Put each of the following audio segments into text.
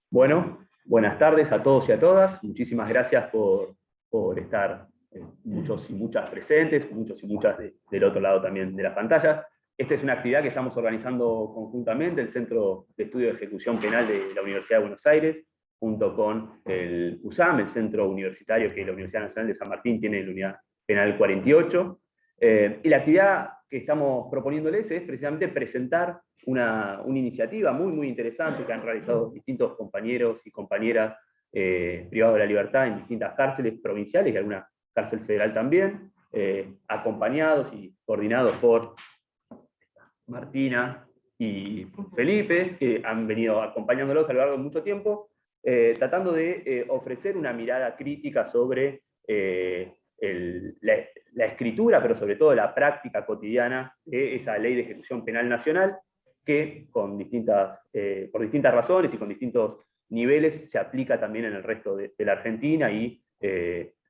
Bueno, buenas tardes a todos y a todas. Muchísimas gracias por estar muchos y muchas presentes, muchos y muchas del otro lado también de las pantallas. Esta es una actividad que estamos organizando conjuntamente el Centro de Estudio de Ejecución Penal de la Universidad de Buenos Aires, junto con el USAM, el centro universitario que la Universidad Nacional de San Martín tiene en la Unidad Penal 48. Y la actividad que estamos proponiéndoles es precisamente presentar una iniciativa muy interesante que han realizado distintos compañeros y compañeras privados de la libertad en distintas cárceles provinciales y alguna cárcel federal también, acompañados y coordinados por Martina y Felipe, que han venido acompañándolos a lo largo de mucho tiempo, tratando de ofrecer una mirada crítica sobre la escritura, pero sobre todo la práctica cotidiana de esa ley de ejecución penal nacional, que por distintas razones y con distintos niveles se aplica también en el resto de la Argentina y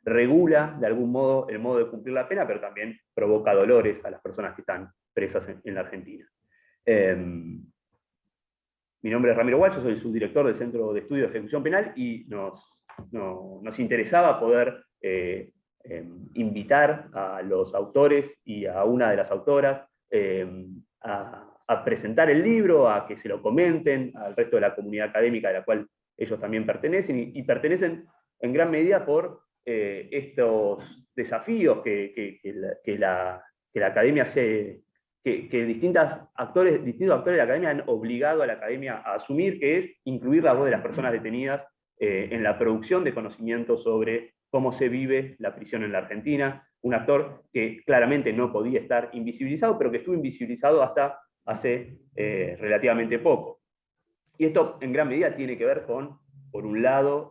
regula de algún modo el modo de cumplir la pena, pero también provoca dolores a las personas que están presas en la Argentina. Mi nombre es Ramiro Guacho, soy el subdirector del Centro de Estudio de Ejecución Penal y nos interesaba poder invitar a los autores y a una de las autoras a presentar el libro, a que se lo comenten al resto de la comunidad académica de la cual ellos también pertenecen, y pertenecen en gran medida por estos desafíos que la academia que distintos actores de la academia han obligado a la academia a asumir, que es incluir la voz de las personas detenidas en la producción de conocimiento sobre cómo se vive la prisión en la Argentina, un actor que claramente no podía estar invisibilizado, pero que estuvo invisibilizado hasta hace relativamente poco. Y esto en gran medida tiene que ver con, por un lado,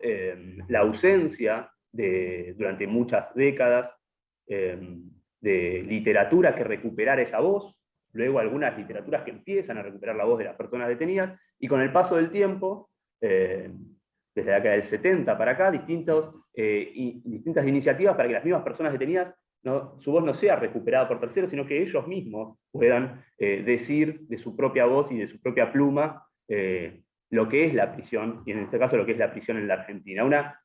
la ausencia durante muchas décadas de literatura que recuperara esa voz, luego algunas literaturas que empiezan a recuperar la voz de las personas detenidas, y con el paso del tiempo, desde la década del 70 para acá, distintas iniciativas para que las mismas personas detenidas su voz no sea recuperada por terceros, sino que ellos mismos puedan decir de su propia voz y de su propia pluma lo que es la prisión, y en este caso lo que es la prisión en la Argentina. Una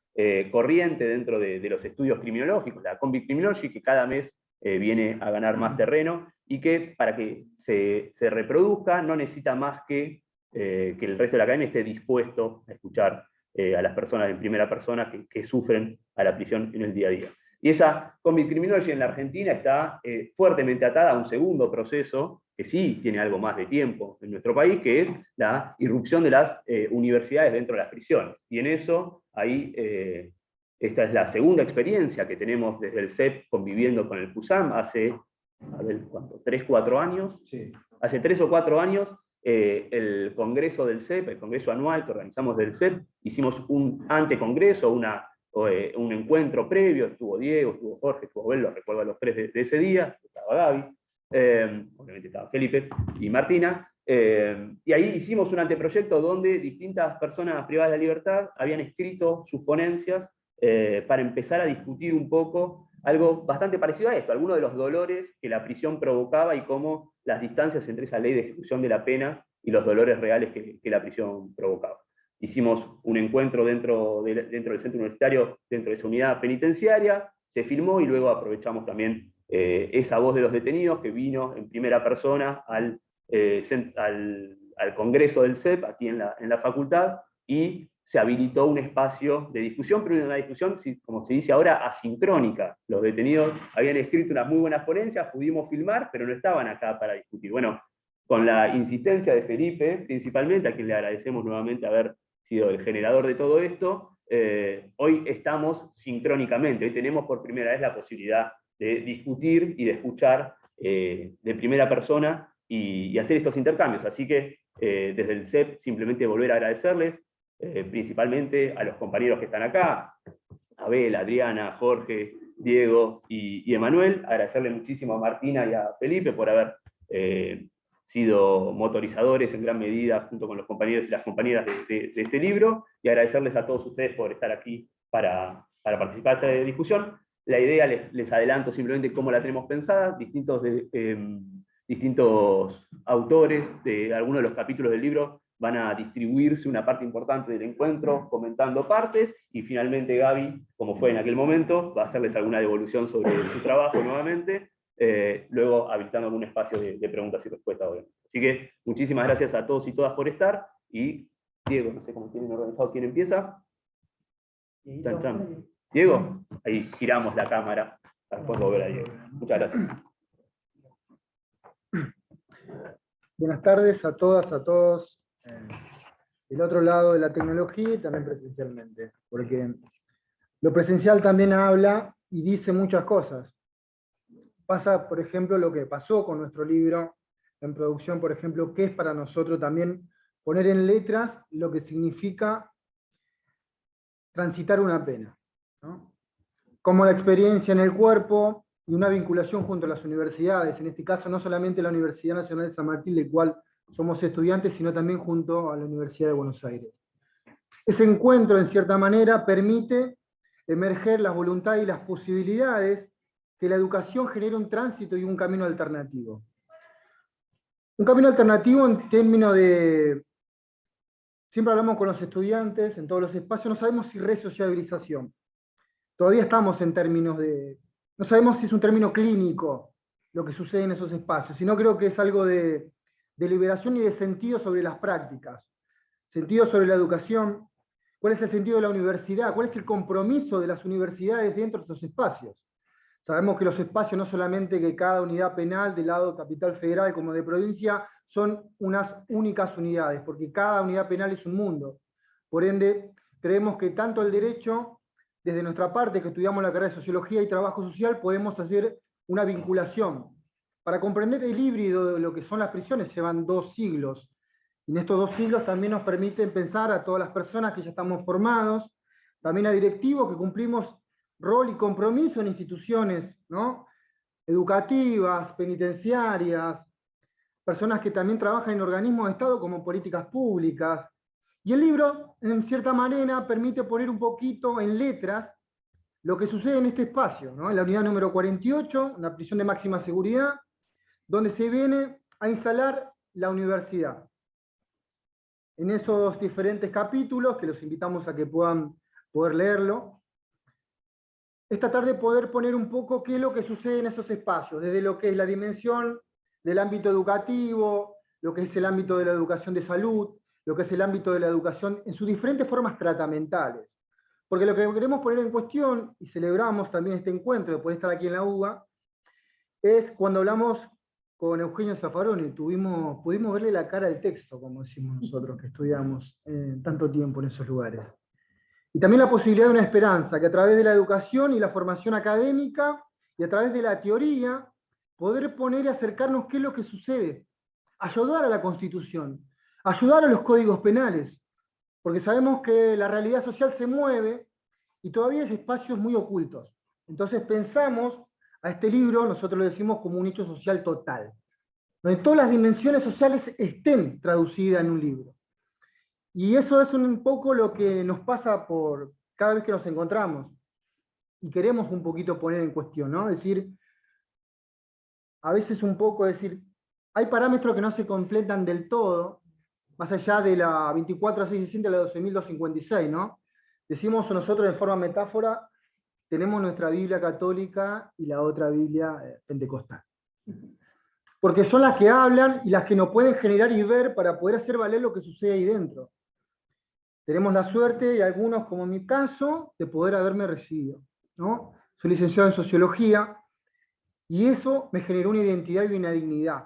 corriente dentro de los estudios criminológicos, la Convict Criminology, que cada mes viene a ganar más terreno, y que para que se reproduzca no necesita más que el resto de la academia esté dispuesto a escuchar a las personas en primera persona que sufren a la prisión en el día a día. Y esa Convict Criminology en la Argentina está fuertemente atada a un segundo proceso, que sí tiene algo más de tiempo en nuestro país, que es la irrupción de las universidades dentro de las prisiones. Y en eso, ahí, esta es la segunda experiencia que tenemos desde el CEP conviviendo con el CUSAM hace, a ver, ¿cuánto? ¿3, 4 años? Sí. Hace 3 o 4 años, el congreso del CEP, el congreso anual que organizamos del CEP, hicimos un antecongreso, un encuentro previo, estuvo Diego, estuvo Jorge, estuvo Abel, lo recuerdo a los 3 de ese día, estaba Gaby, obviamente estaba Felipe y Martina, y ahí hicimos un anteproyecto donde distintas personas privadas de la libertad habían escrito sus ponencias para empezar a discutir un poco algo bastante parecido a esto, algunos de los dolores que la prisión provocaba y cómo las distancias entre esa ley de ejecución de la pena y los dolores reales que la prisión provocaba. Hicimos un encuentro dentro del centro universitario, dentro de esa unidad penitenciaria, se filmó y luego aprovechamos también esa voz de los detenidos que vino en primera persona al congreso del CEP, aquí en la facultad, y se habilitó un espacio de discusión, pero una discusión, como se dice ahora, asincrónica. Los detenidos habían escrito unas muy buenas ponencias, pudimos filmar, pero no estaban acá para discutir. Bueno, con la insistencia de Felipe, principalmente, a quien le agradecemos nuevamente haber sido el generador de todo esto, hoy estamos sincrónicamente, hoy tenemos por primera vez la posibilidad de discutir y de escuchar de primera persona y hacer estos intercambios. Así que desde el CEP simplemente volver a agradecerles, principalmente a los compañeros que están acá, Abel, Adriana, Jorge, Diego y Emanuel, agradecerle muchísimo a Martina y a Felipe por haber sido motorizadores en gran medida junto con los compañeros y las compañeras de este libro, y agradecerles a todos ustedes por estar aquí para participar de esta discusión. La idea, les adelanto simplemente cómo la tenemos pensada, distintos autores de algunos de los capítulos del libro van a distribuirse una parte importante del encuentro comentando partes, y finalmente Gaby, como fue en aquel momento, va a hacerles alguna devolución sobre su trabajo nuevamente, luego habilitando algún espacio de preguntas y respuestas, obviamente. Así que muchísimas gracias a todos y todas por estar, y Diego, no sé cómo tienen organizado quién empieza. Diego, ahí giramos la cámara para después volver a Diego. Muchas gracias. Buenas tardes a todas, a todos, del otro lado de la tecnología y también presencialmente, porque lo presencial también habla y dice muchas cosas. Pasa, por ejemplo, lo que pasó con nuestro libro en producción, por ejemplo, que es para nosotros también poner en letras lo que significa transitar una pena, ¿no? Como la experiencia en el cuerpo y una vinculación junto a las universidades, en este caso no solamente la Universidad Nacional de San Martín, de la cual somos estudiantes, sino también junto a la Universidad de Buenos Aires. Ese encuentro, en cierta manera, permite emerger las voluntades y las posibilidades que la educación genere un tránsito y un camino alternativo. Un camino alternativo en términos de... Siempre hablamos con los estudiantes, en todos los espacios, no sabemos si resociabilización. Todavía estamos en términos de... No sabemos si es un término clínico lo que sucede en esos espacios, sino creo que es algo de liberación y de sentido sobre las prácticas. Sentido sobre la educación. ¿Cuál es el sentido de la universidad? ¿Cuál es el compromiso de las universidades dentro de estos espacios? Sabemos que los espacios, no solamente que cada unidad penal del lado capital federal como de provincia, son unas únicas unidades, porque cada unidad penal es un mundo. Por ende, creemos que tanto el derecho, desde nuestra parte, que estudiamos la carrera de Sociología y Trabajo Social, podemos hacer una vinculación. Para comprender el híbrido de lo que son las prisiones, llevan 2 siglos. Y en estos 2 siglos también nos permiten pensar a todas las personas que ya estamos formados, también a directivos que cumplimos rol y compromiso en instituciones, ¿no?, educativas, penitenciarias, personas que también trabajan en organismos de Estado como políticas públicas. Y el libro, en cierta manera, permite poner un poquito en letras lo que sucede en este espacio, ¿no?, en la unidad número 48, una prisión de máxima seguridad, donde se viene a instalar la universidad. En esos diferentes capítulos, que los invitamos a que puedan poder leerlo, esta tarde poder poner un poco qué es lo que sucede en esos espacios, desde lo que es la dimensión del ámbito educativo, lo que es el ámbito de la educación de salud, lo que es el ámbito de la educación en sus diferentes formas tratamentales. Porque lo que queremos poner en cuestión, y celebramos también este encuentro, después de estar aquí en la UBA, es cuando hablamos con Eugenio Zaffaroni, pudimos verle la cara al texto, como decimos nosotros, que estudiamos tanto tiempo en esos lugares. Y también la posibilidad de una esperanza, que a través de la educación y la formación académica, y a través de la teoría, poder poner y acercarnos qué es lo que sucede, ayudar a la Constitución, ayudar a los códigos penales, porque sabemos que la realidad social se mueve y todavía hay espacios muy ocultos. Entonces pensamos a este libro, nosotros lo decimos como un hecho social total, donde todas las dimensiones sociales estén traducidas en un libro. Y eso es un poco lo que nos pasa por cada vez que nos encontramos, y queremos un poquito poner en cuestión, ¿no? Es decir, a veces un poco decir, hay parámetros que no se completan del todo, más allá de la 24.660 a la 12.256, ¿no? Decimos nosotros de forma metáfora, tenemos nuestra Biblia católica y la otra Biblia pentecostal. Porque son las que hablan y las que nos pueden generar y ver para poder hacer valer lo que sucede ahí dentro. Tenemos la suerte, y algunos, como en mi caso, de poder haberme recibido, ¿no? Soy licenciado en Sociología, y eso me generó una identidad y una dignidad,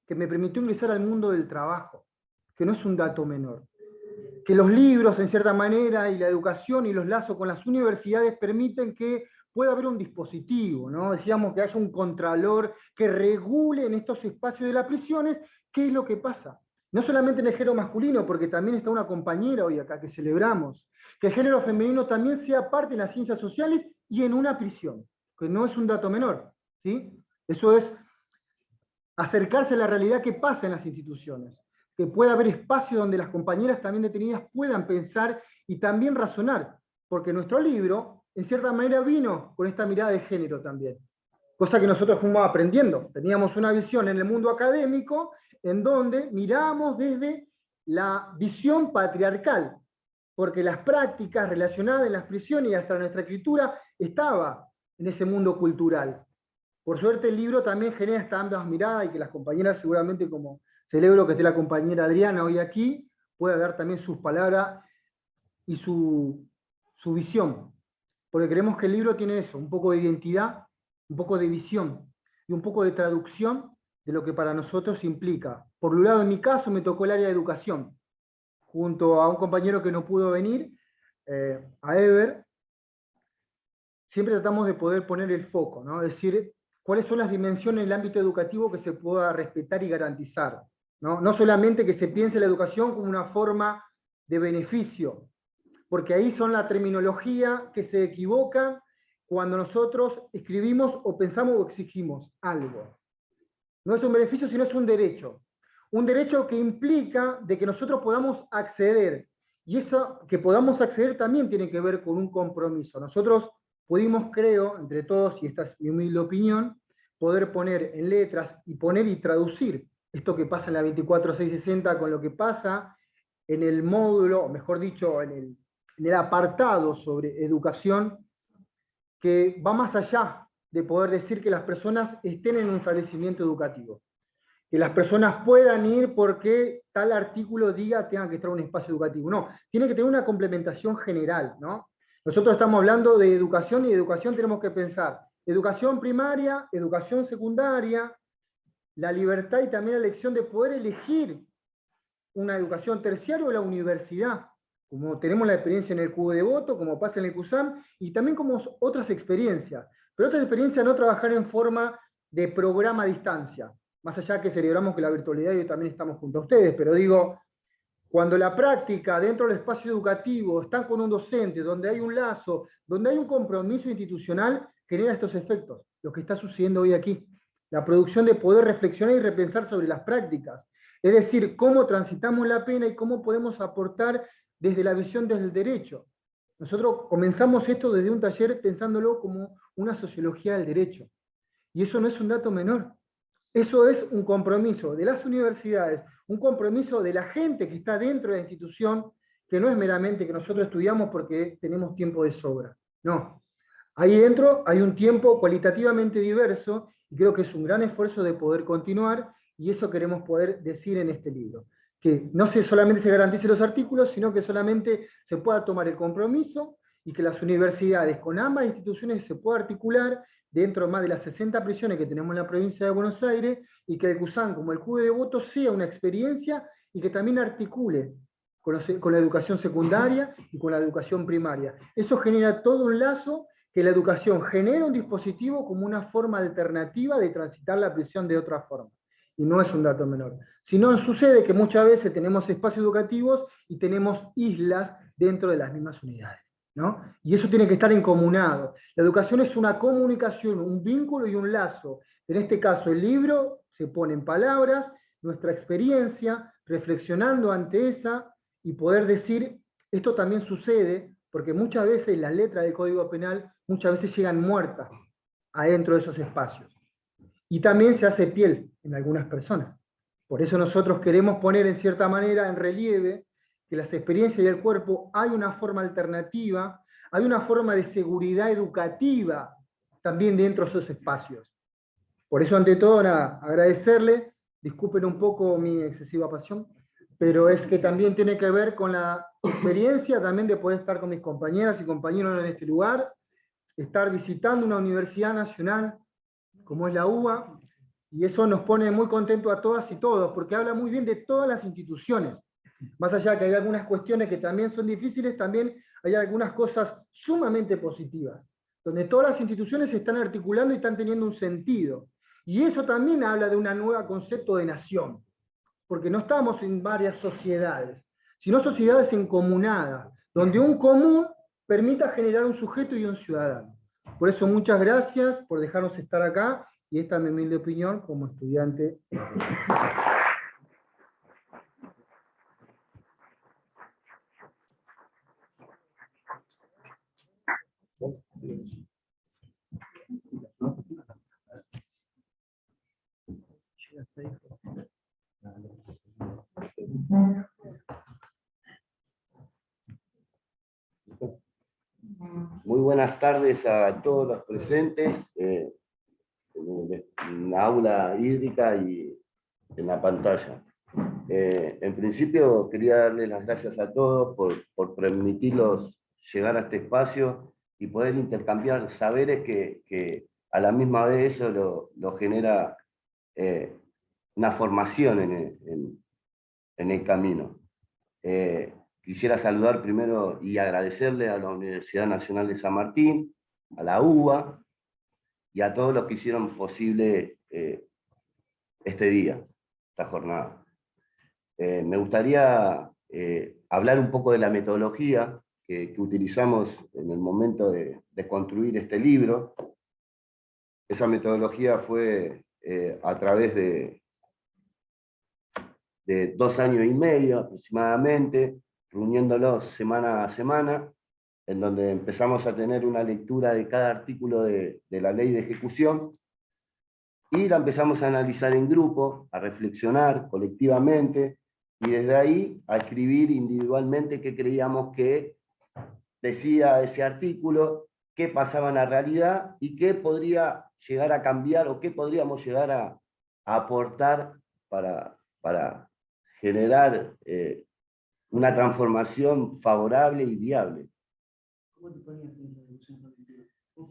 que me permitió ingresar al mundo del trabajo, que no es un dato menor. Que los libros, en cierta manera, y la educación y los lazos con las universidades permiten que pueda haber un dispositivo, ¿no? Decíamos que haya un contralor que regule en estos espacios de las prisiones qué es lo que pasa. No solamente en el género masculino, porque también está una compañera hoy acá que celebramos, que el género femenino también sea parte de las ciencias sociales y en una prisión, que no es un dato menor, ¿sí? Eso es acercarse a la realidad que pasa en las instituciones, que pueda haber espacio donde las compañeras también detenidas puedan pensar y también razonar, porque nuestro libro, en cierta manera, vino con esta mirada de género también, cosa que nosotros fuimos aprendiendo. Teníamos una visión en el mundo académico en donde mirábamos desde la visión patriarcal, porque las prácticas relacionadas en las prisiones y hasta nuestra escritura estaba en ese mundo cultural. Por suerte el libro también genera estas ambas miradas y que las compañeras seguramente, como celebro que esté la compañera Adriana hoy aquí, pueda dar también sus palabras y su visión. Porque creemos que el libro tiene eso, un poco de identidad, un poco de visión y un poco de traducción de lo que para nosotros implica. Por un lado, en mi caso, me tocó el área de educación, junto a un compañero que no pudo venir, a Ever. Siempre tratamos de poder poner el foco, ¿no? Es decir, cuáles son las dimensiones del ámbito educativo que se pueda respetar y garantizar, ¿no? No solamente que se piense la educación como una forma de beneficio, porque ahí son la terminología que se equivoca cuando nosotros escribimos o pensamos o exigimos algo. No es un beneficio, sino es un derecho. Un derecho que implica de que nosotros podamos acceder. Y eso que podamos acceder también tiene que ver con un compromiso. Nosotros pudimos, creo, entre todos, y esta es mi humilde opinión, poder poner en letras y poner y traducir esto que pasa en la 24660 con lo que pasa en el módulo, o mejor dicho, en el apartado sobre educación, que va más allá de poder decir que las personas estén en un establecimiento educativo. Que las personas puedan ir porque tal artículo diga tengan que estar en un espacio educativo. No, tiene que tener una complementación general, ¿no? Nosotros estamos hablando de educación, y de educación tenemos que pensar educación primaria, educación secundaria, la libertad y también la elección de poder elegir una educación terciaria o la universidad, como tenemos la experiencia en el Cubo de Voto, como pasa en el CUSAM, y también como otras experiencias. Pero otras experiencias no trabajar en forma de programa a distancia, más allá que celebramos que la virtualidad y también estamos junto a ustedes, pero digo, cuando la práctica dentro del espacio educativo están con un docente, donde hay un lazo, donde hay un compromiso institucional, genera estos efectos, lo que está sucediendo hoy aquí. La producción de poder reflexionar y repensar sobre las prácticas. Es decir, cómo transitamos la pena y cómo podemos aportar desde la visión del derecho. Nosotros comenzamos esto desde un taller pensándolo como una sociología del derecho. Y eso no es un dato menor. Eso es un compromiso de las universidades, un compromiso de la gente que está dentro de la institución, que no es meramente que nosotros estudiamos porque tenemos tiempo de sobra. No. Ahí dentro hay un tiempo cualitativamente diverso, y creo que es un gran esfuerzo de poder continuar, y eso queremos poder decir en este libro. Que no solamente se garanticen los artículos, sino que solamente se pueda tomar el compromiso, y que las universidades con ambas instituciones se pueda articular dentro más de las 60 prisiones que tenemos en la provincia de Buenos Aires, y que el CUSAM, como el Cubo de Voto, sea una experiencia y que también articule con la educación secundaria y con la educación primaria. Eso genera todo un lazo, que la educación genera un dispositivo como una forma alternativa de transitar la prisión de otra forma. Y no es un dato menor. Si no, sucede que muchas veces tenemos espacios educativos y tenemos islas dentro de las mismas unidades, ¿no? Y eso tiene que estar encomunado. La educación es una comunicación, un vínculo y un lazo. En este caso, el libro se pone en palabras, nuestra experiencia, reflexionando ante esa, y poder decir, esto también sucede, porque muchas veces las letras del Código Penal muchas veces llegan muertas adentro de esos espacios. Y también se hace piel en algunas personas. Por eso nosotros queremos poner en cierta manera en relieve que las experiencias del cuerpo hay una forma alternativa, hay una forma de seguridad educativa también dentro de esos espacios. Por eso, ante todo, agradecerle, disculpen un poco mi excesiva pasión, pero es que también tiene que ver con la experiencia también de poder estar con mis compañeras y compañeros en este lugar, estar visitando una universidad nacional como es la UBA, y eso nos pone muy contentos a todas y todos, porque habla muy bien de todas las instituciones. Más allá de que hay algunas cuestiones que también son difíciles, también hay algunas cosas sumamente positivas, donde todas las instituciones se están articulando y están teniendo un sentido. Y eso también habla de un nuevo concepto de nación, porque no estamos en varias sociedades, sino sociedades encomunadas, donde un común permita generar un sujeto y un ciudadano. Por eso muchas gracias por dejarnos estar acá, y esta es mi humilde opinión como estudiante. tardes a todos los presentes en la aula hídrica y en la pantalla. En principio quería darles las gracias a todos por permitirnos llegar a este espacio y poder intercambiar saberes que a la misma vez eso lo genera una formación en el camino. Quisiera saludar primero y agradecerle a la Universidad Nacional de San Martín, a la UBA y a todos los que hicieron posible este día, esta jornada. Me gustaría hablar un poco de la metodología que utilizamos en el momento de construir este libro. Esa metodología fue a través de 2 años y medio aproximadamente, reuniéndolos semana a semana, en donde empezamos a tener una lectura de cada artículo de la ley de ejecución, y la empezamos a analizar en grupo, a reflexionar colectivamente, y desde ahí a escribir individualmente qué creíamos que decía ese artículo, qué pasaba en la realidad, y qué podría llegar a cambiar, o qué podríamos llegar a aportar para generar una transformación favorable y viable.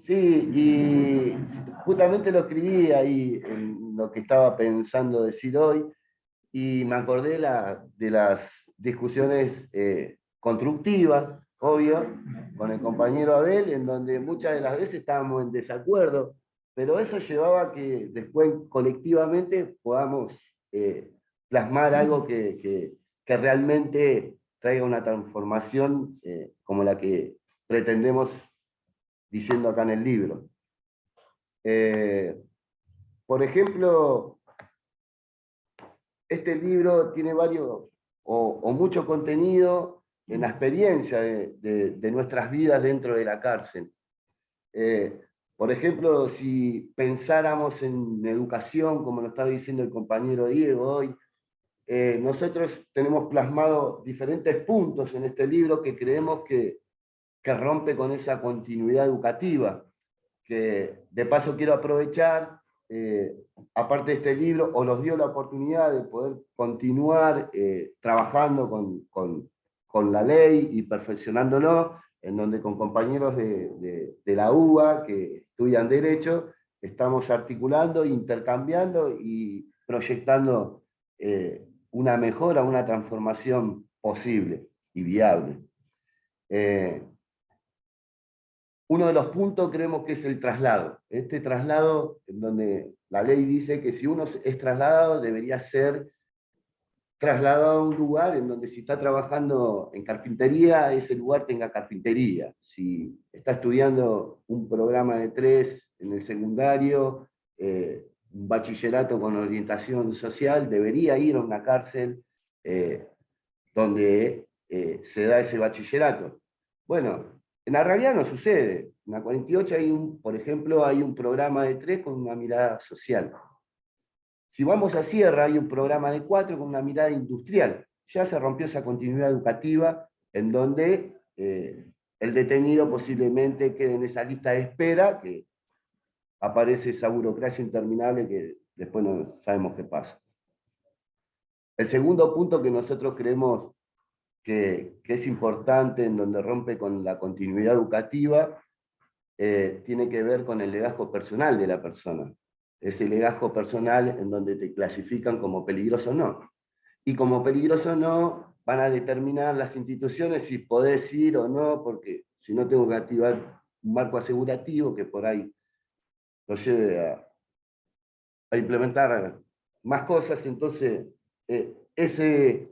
Sí, y justamente lo escribí ahí en lo que estaba pensando decir hoy, y me acordé de las discusiones constructivas, obvio, con el compañero Abel, en donde muchas de las veces estábamos en desacuerdo, pero eso llevaba a que después colectivamente podamos plasmar algo que realmente traiga una transformación como la que pretendemos diciendo acá en el libro. Por ejemplo, este libro tiene varios o mucho contenido en la experiencia de nuestras vidas dentro de la cárcel. Por ejemplo, si pensáramos en educación, como lo estaba diciendo el compañero Diego hoy, nosotros tenemos plasmado diferentes puntos en este libro que creemos que rompe con esa continuidad educativa, que de paso quiero aprovechar, aparte de este libro, o nos dio la oportunidad de poder continuar trabajando con la ley y perfeccionándolo, en donde con compañeros de la UBA que estudian Derecho, estamos articulando, intercambiando y proyectando una mejora, una transformación posible y viable. Uno de los puntos creemos que es el traslado. Este traslado, en donde la ley dice que si uno es trasladado, debería ser trasladado a un lugar en donde si está trabajando en carpintería, ese lugar tenga carpintería. Si está estudiando un programa de 3 en el secundario, un bachillerato con orientación social, debería ir a una cárcel donde se da ese bachillerato. Bueno, en la realidad no sucede. En la 48 por ejemplo, hay un programa de 3 con una mirada social. Si vamos a Sierra, hay un programa de 4 con una mirada industrial. Ya se rompió esa continuidad educativa en donde el detenido posiblemente quede en esa lista de espera, que aparece esa burocracia interminable que después no sabemos qué pasa. El segundo punto que nosotros creemos que es importante, en donde rompe con la continuidad educativa, tiene que ver con el legajo personal de la persona. Ese legajo personal en donde te clasifican como peligroso o no. Y como peligroso o no, van a determinar las instituciones si podés ir o no, porque si no tengo que activar un marco asegurativo que por ahí lo lleve a implementar más cosas. Entonces, ese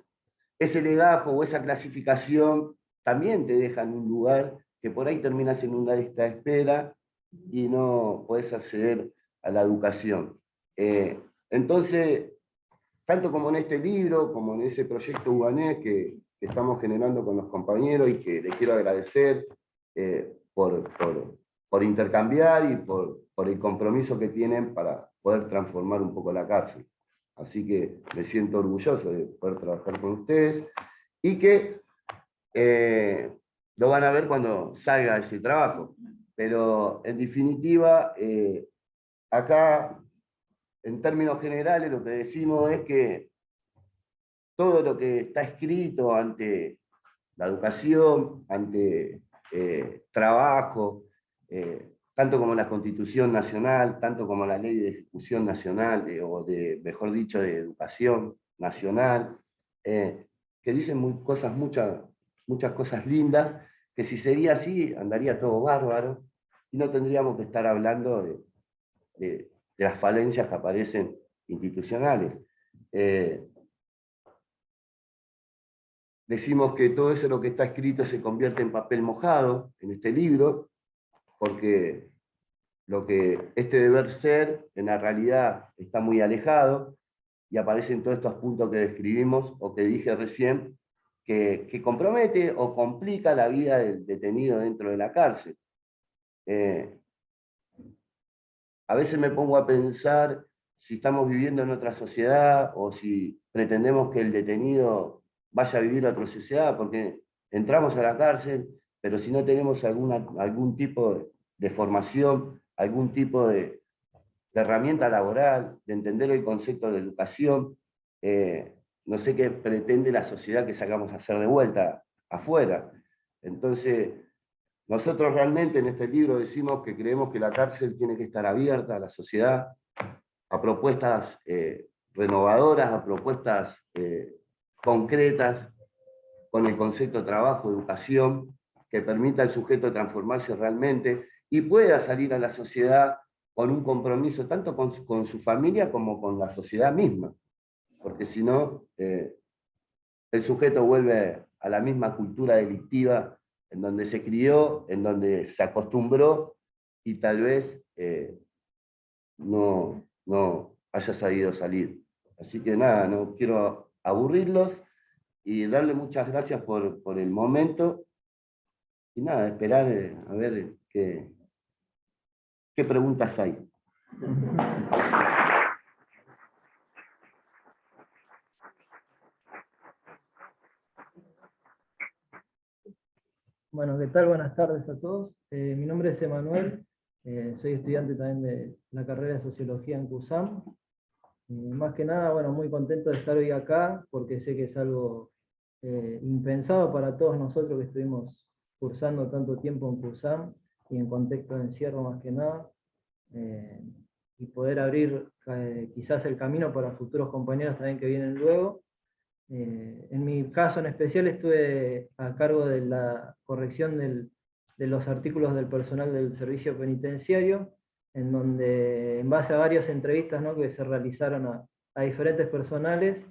legajo o esa clasificación también te deja en un lugar que por ahí terminas en una lista de espera y no podés acceder a la educación. Entonces, tanto como en este libro, como en ese proyecto ubanés que estamos generando con los compañeros y que les quiero agradecer por intercambiar y por el compromiso que tienen para poder transformar un poco la cárcel. Así que me siento orgulloso de poder trabajar con ustedes y que lo van a ver cuando salga ese trabajo. Pero en definitiva, acá, en términos generales, lo que decimos es que todo lo que está escrito ante la educación, ante trabajo, tanto como la Constitución Nacional, tanto como la Ley de Ejecución Nacional, mejor dicho, de Educación Nacional, que dicen muchas cosas lindas, que si sería así, andaría todo bárbaro, y no tendríamos que estar hablando de las falencias que aparecen institucionales. Decimos que todo eso lo que está escrito se convierte en papel mojado en este libro, porque lo que este deber ser en la realidad está muy alejado, y aparecen todos estos puntos que describimos o que dije recién, que compromete o complica la vida del detenido dentro de la cárcel. A veces me pongo a pensar si estamos viviendo en otra sociedad o si pretendemos que el detenido vaya a vivir a otra sociedad, porque entramos a la cárcel, pero si no tenemos algún tipo de formación, algún tipo de herramienta laboral, de entender el concepto de educación, no sé qué pretende la sociedad que sacamos a hacer de vuelta afuera. Entonces, nosotros realmente en este libro decimos que creemos que la cárcel tiene que estar abierta a la sociedad, a propuestas renovadoras, a propuestas concretas, con el concepto de trabajo, educación, que permita al sujeto transformarse realmente y pueda salir a la sociedad con un compromiso tanto con su familia como con la sociedad misma, porque si no, el sujeto vuelve a la misma cultura delictiva en donde se crió, en donde se acostumbró y tal vez no haya sabido salir. Así que nada, no quiero aburrirlos y darle muchas gracias por el momento y nada, esperar a ver qué preguntas hay. Bueno, ¿qué tal? Buenas tardes a todos. Mi nombre es Emanuel, soy estudiante también de la carrera de Sociología en CUSAM. Más que nada, bueno, muy contento de estar hoy acá, porque sé que es algo impensado para todos nosotros que estuvimos cursando tanto tiempo en CUSAM, y en contexto de encierro más que nada, y poder abrir quizás el camino para futuros compañeros también que vienen luego. En mi caso en especial estuve a cargo de la corrección de los artículos del personal del servicio penitenciario, en donde en base a varias entrevistas, ¿no?, que se realizaron a diferentes personales,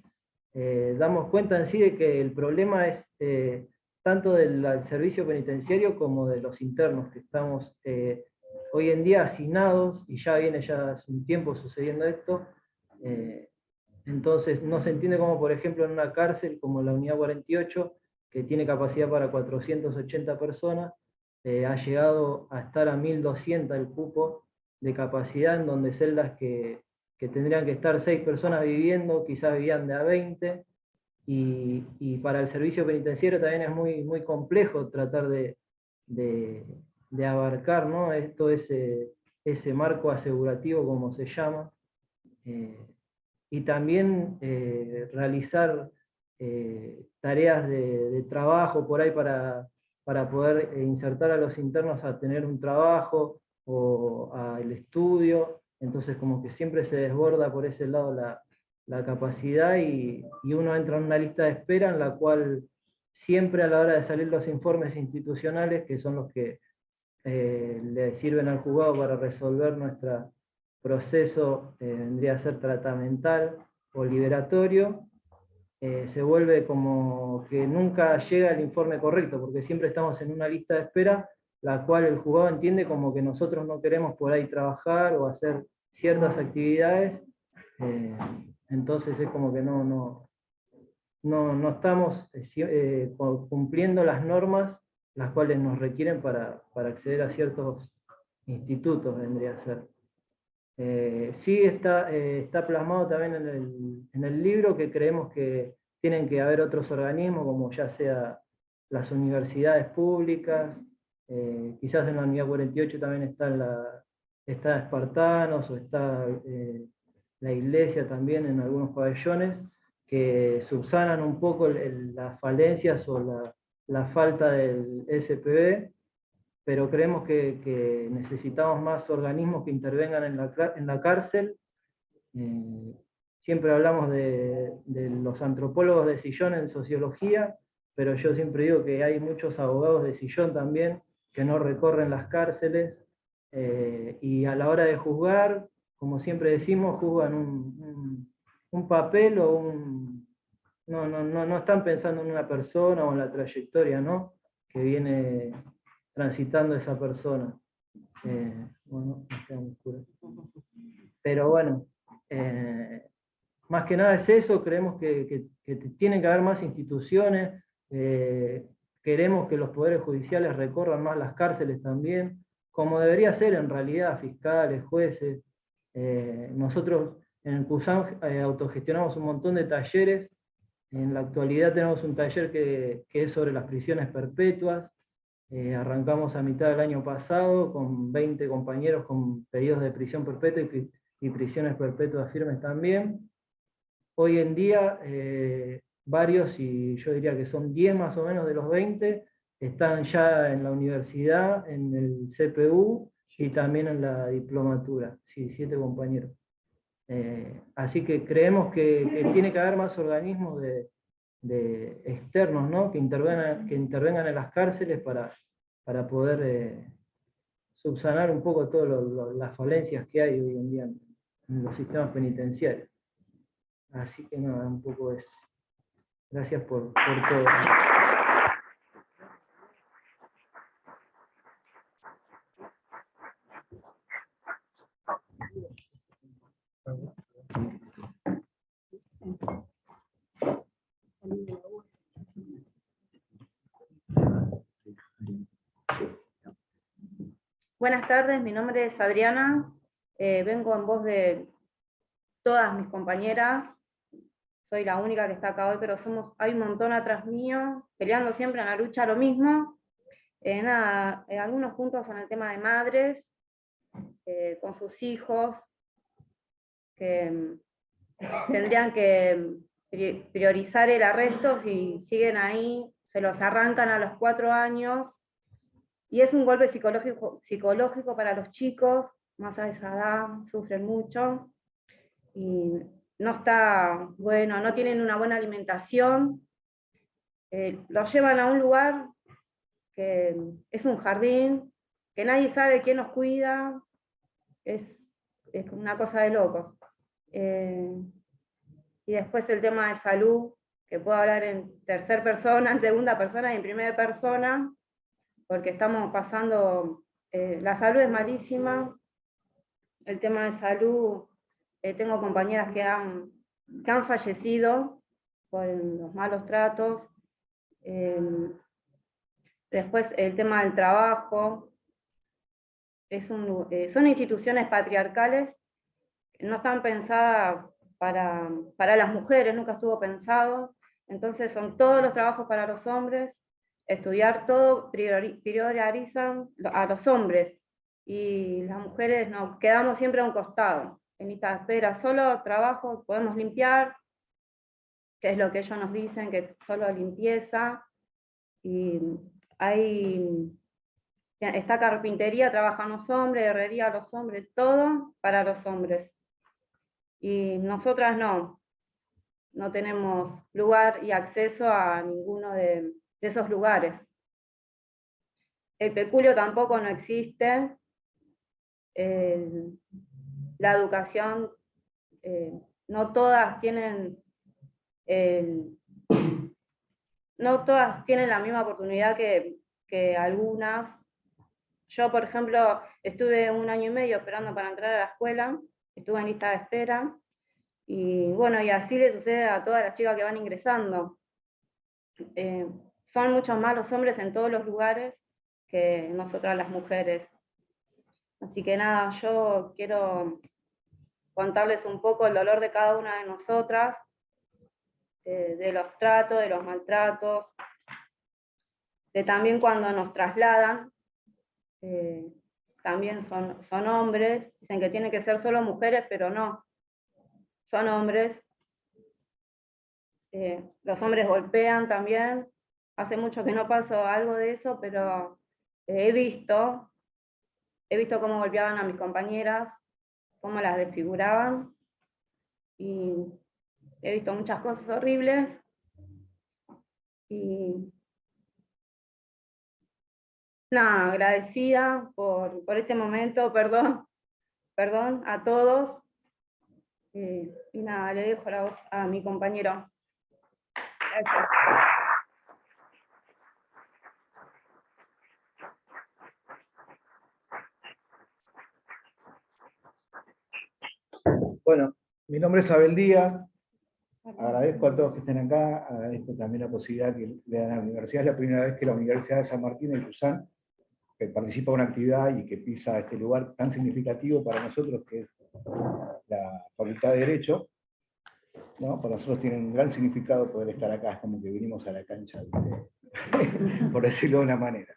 damos cuenta en sí de que el problema es tanto del servicio penitenciario como de los internos, que estamos hoy en día hacinados, y ya viene ya hace un tiempo sucediendo esto. Entonces no se entiende como, por ejemplo, en una cárcel como la Unidad 48, que tiene capacidad para 480 personas, ha llegado a estar a 1200 el cupo de capacidad, en donde celdas que tendrían que estar 6 personas viviendo, quizás vivían de a 20, y para el servicio penitenciario también es muy complejo tratar de abarcar, ¿no?, todo ese marco asegurativo, como se llama. Y también realizar tareas de trabajo por ahí para poder insertar a los internos a tener un trabajo o al estudio. Entonces como que siempre se desborda por ese lado la capacidad, y uno entra en una lista de espera en la cual siempre a la hora de salir los informes institucionales, que son los que le sirven al juzgado para resolver nuestro proceso, vendría a ser tratamental o liberatorio, se vuelve como que nunca llega el informe correcto, porque siempre estamos en una lista de espera, la cual el juzgado entiende como que nosotros no queremos por ahí trabajar o hacer ciertas actividades. Entonces es como que no estamos cumpliendo las normas las cuales nos requieren para acceder a ciertos institutos, vendría a ser. Sí está plasmado también en el libro que creemos que tienen que haber otros organismos, como ya sea las universidades públicas, Quizás en la unidad 48 también está Espartanos, o está la iglesia también en algunos pabellones, que subsanan un poco las falencias o la falta del SPV, pero creemos que necesitamos más organismos que intervengan en la cárcel. Siempre hablamos de los antropólogos de sillón en sociología, pero yo siempre digo que hay muchos abogados de sillón también que no recorren las cárceles, y a la hora de juzgar, como siempre decimos, juzgan un papel o no están pensando en una persona o en la trayectoria, ¿no?, que viene transitando esa persona. Bueno, me queda muy oscuro. Pero bueno, más que nada es eso. Creemos que tienen que haber más instituciones, queremos que los poderes judiciales recorran más las cárceles también, como debería ser en realidad, fiscales, jueces. Nosotros en el CUSAM autogestionamos un montón de talleres. En la actualidad tenemos un taller que es sobre las prisiones perpetuas. Arrancamos a mitad del año pasado con 20 compañeros con pedidos de prisión perpetua y prisiones perpetuas firmes también. Hoy en día varios, y yo diría que son 10 más o menos de los 20, están ya en la universidad, en el CPU y también en la diplomatura. Sí, 7 compañeros. Así que creemos que tiene que haber más organismos de externos, ¿no?, que intervengan en las cárceles para poder subsanar un poco todas las falencias que hay hoy en día en los sistemas penitenciarios. Así que nada, un poco es. Gracias por todo. Buenas tardes, mi nombre es Adriana, vengo en voz de todas mis compañeras. Soy la única que está acá hoy, pero hay un montón atrás mío, peleando siempre en la lucha lo mismo. Algunos puntos en el tema de madres, con sus hijos, que tendrían que priorizar el arresto. Si siguen ahí, se los arrancan a los 4 años, y es un golpe psicológico para los chicos, más a esa edad, sufren mucho, y no está bueno, no tienen una buena alimentación. Los llevan a un lugar que es un jardín, que nadie sabe quién los cuida, es una cosa de locos. Y después el tema de salud, que puedo hablar en tercera persona, en segunda persona y en primera persona, porque estamos pasando, la salud es malísima. El tema de salud, tengo compañeras que han fallecido por los malos tratos. Después el tema del trabajo, son instituciones patriarcales, no están pensadas para las mujeres, nunca estuvo pensado. Entonces son todos los trabajos para los hombres. Estudiar todo priorizan a los hombres, y las mujeres nos quedamos siempre a un costado, en lista de espera. Solo trabajo, podemos limpiar, que es lo que ellos nos dicen, que solo limpieza, y está carpintería, trabajan los hombres, herrería los hombres, todo para los hombres. Y nosotras no tenemos lugar y acceso a ninguno de esos lugares. El peculio tampoco no existe. La educación, no todas tienen la misma oportunidad que algunas. Yo, por ejemplo, estuve 1 año y medio esperando para entrar a la escuela, estuve en lista de espera, y bueno, y así le sucede a todas las chicas que van ingresando. Son muchos más los hombres en todos los lugares que nosotras las mujeres. Así que nada, yo quiero contarles un poco el dolor de cada una de nosotras, de los tratos, de los maltratos, de también cuando nos trasladan, también son hombres, dicen que tienen que ser solo mujeres, pero no, son hombres. Los hombres golpean también, hace mucho que no pasó algo de eso, pero he visto cómo golpeaban a mis compañeras, cómo las desfiguraban, y he visto muchas cosas horribles, y nada, agradecida por este momento, perdón a todos, y nada, le dejo la voz a mi compañero. Gracias. Bueno, mi nombre es Abel Díaz, agradezco a todos que estén acá, agradezco también la posibilidad que le dan a la universidad. Es la primera vez que la Universidad de San Martín de Luján participa en una actividad y que pisa este lugar tan significativo para nosotros, que es la Facultad de Derecho, ¿no? Para nosotros tiene un gran significado poder estar acá, es como que vinimos a la cancha, por decirlo de una manera.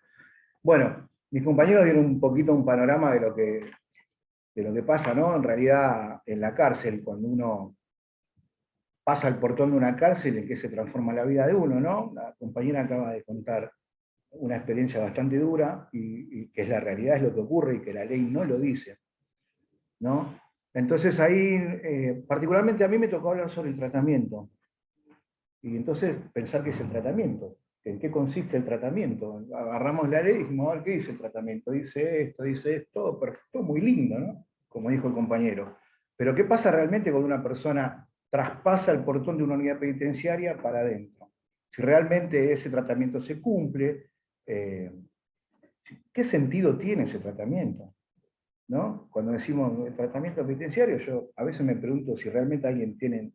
Bueno, mis compañeros dieron un poquito un panorama de lo que pasa, ¿no? En realidad, en la cárcel, cuando uno pasa al portón de una cárcel, en que se transforma la vida de uno, ¿no? La compañera acaba de contar una experiencia bastante dura, y que es la realidad, es lo que ocurre, y que la ley no lo dice, ¿no? Entonces ahí, particularmente a mí me tocó hablar sobre el tratamiento, y entonces pensar qué es el tratamiento, en qué consiste el tratamiento. Agarramos la ley y dijimos, a ver, ¿qué dice el tratamiento? Dice esto, perfecto, muy lindo, ¿no? Como dijo el compañero. Pero ¿qué pasa realmente cuando una persona traspasa el portón de una unidad penitenciaria para adentro? Si realmente ese tratamiento se cumple, ¿qué sentido tiene ese tratamiento? ¿No? Cuando decimos el tratamiento penitenciario, yo a veces me pregunto si realmente alguien tiene...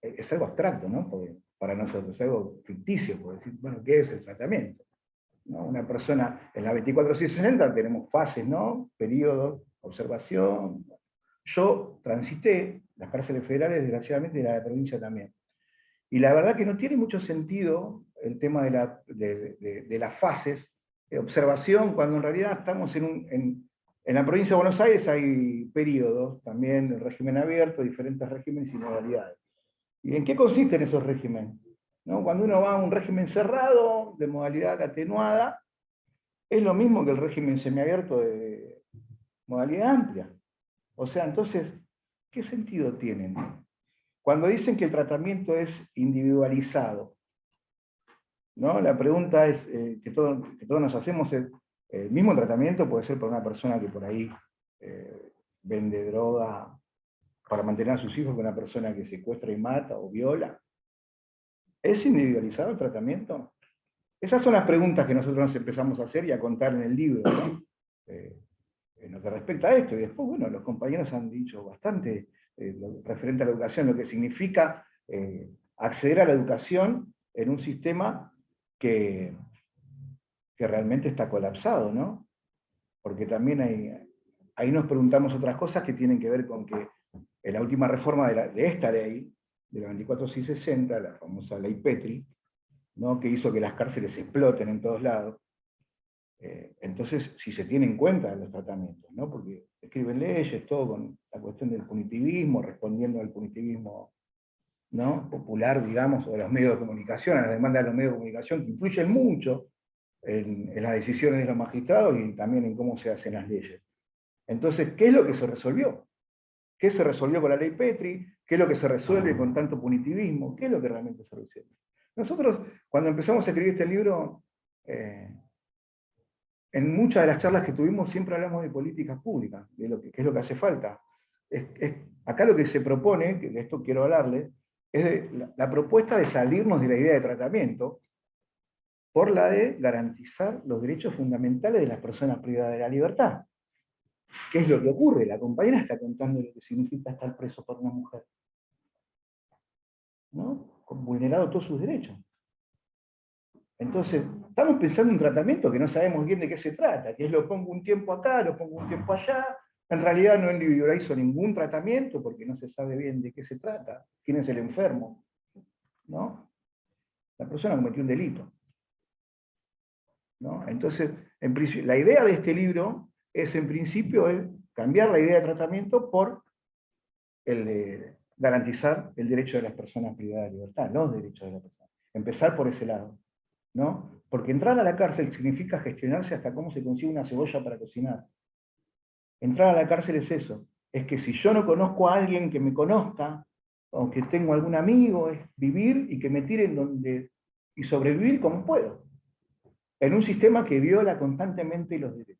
es algo abstracto, ¿no? Porque para nosotros es algo ficticio, por decir, bueno, ¿qué es el tratamiento? ¿No? Una persona, en la 24/660 tenemos fases, ¿no? Periodos, observación. Yo transité las cárceles federales, desgraciadamente, y la de la provincia también. Y la verdad que no tiene mucho sentido el tema de las fases de observación, cuando en realidad estamos en la provincia de Buenos Aires hay periodos, también el régimen abierto, diferentes regímenes y modalidades. ¿Y en qué consisten esos regímenes? ¿No? Cuando uno va a un régimen cerrado, de modalidad atenuada, es lo mismo que el régimen semiabierto de modalidad amplia. O sea, entonces, ¿qué sentido tienen? Cuando dicen que el tratamiento es individualizado, ¿no? La pregunta es, que todos nos hacemos es, ¿el mismo tratamiento puede ser para una persona que por ahí vende droga para mantener a sus hijos que una persona que secuestra y mata o viola? ¿Es individualizado el tratamiento? Esas son las preguntas que nosotros nos empezamos a hacer y a contar en el libro, ¿no? En lo que respecta a esto. Y después, bueno, los compañeros han dicho bastante referente a la educación, lo que significa acceder a la educación en un sistema que realmente está colapsado, ¿no? Porque también ahí nos preguntamos otras cosas que tienen que ver con que en la última reforma de esta ley, de la 24/660, la famosa ley Petri, ¿no? Que hizo que las cárceles exploten en todos lados. Entonces, si se tiene en cuenta los tratamientos, ¿no? Porque escriben leyes, todo con la cuestión del punitivismo, respondiendo al punitivismo, ¿no? Popular, digamos, o de los medios de comunicación, a las demandas de los medios de comunicación, que influyen mucho en las decisiones de los magistrados y también en cómo se hacen las leyes. Entonces, ¿qué es lo que se resolvió? ¿Qué se resolvió con la ley Petri? ¿Qué es lo que se resuelve con tanto punitivismo? ¿Qué es lo que realmente se resuelve? Nosotros, cuando empezamos a escribir este libro, en muchas de las charlas que tuvimos siempre hablamos de políticas públicas, de qué es lo que hace falta. Acá lo que se propone, que de esto quiero hablarles, es la propuesta de salirnos de la idea de tratamiento por la de garantizar los derechos fundamentales de las personas privadas de la libertad. ¿Qué es lo que ocurre? La compañera está contando lo que significa estar preso por una mujer, ¿no? Vulnerado todos sus derechos. Entonces, estamos pensando en un tratamiento que no sabemos bien de qué se trata, que es lo pongo un tiempo acá, lo pongo un tiempo allá. En realidad no individualizo ningún tratamiento porque no se sabe bien de qué se trata, quién es el enfermo, ¿no? La persona cometió un delito. ¿no? Entonces, la idea de este libro es, en principio, cambiar la idea de tratamiento por el de garantizar el derecho de las personas privadas de libertad, los derechos de las personas. Empezar por ese lado, ¿no? Porque entrar a la cárcel significa gestionarse hasta cómo se consigue una cebolla para cocinar. Entrar a la cárcel es eso, es que si yo no conozco a alguien que me conozca, aunque tengo algún amigo, es vivir y que me tiren donde, y sobrevivir como puedo, en un sistema que viola constantemente los derechos.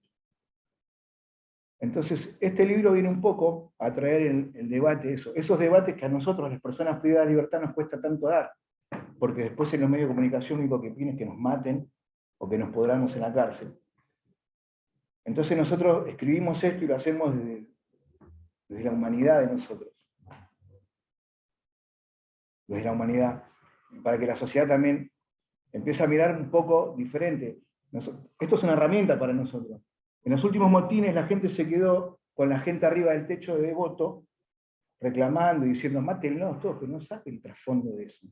Entonces, este libro viene un poco a traer el debate, esos debates que a nosotros, las personas privadas de libertad, nos cuesta tanto dar, porque después en los medios de comunicación lo único que piden es que nos maten o que nos podamos en la cárcel. Entonces nosotros escribimos esto y lo hacemos desde la humanidad de nosotros. Desde la humanidad, para que la sociedad también empiece a mirar un poco diferente. Esto es una herramienta para nosotros. En los últimos motines la gente se quedó con la gente arriba del techo de Devoto, reclamando y diciendo, mátenlos todos, pero no sabe el trasfondo de eso,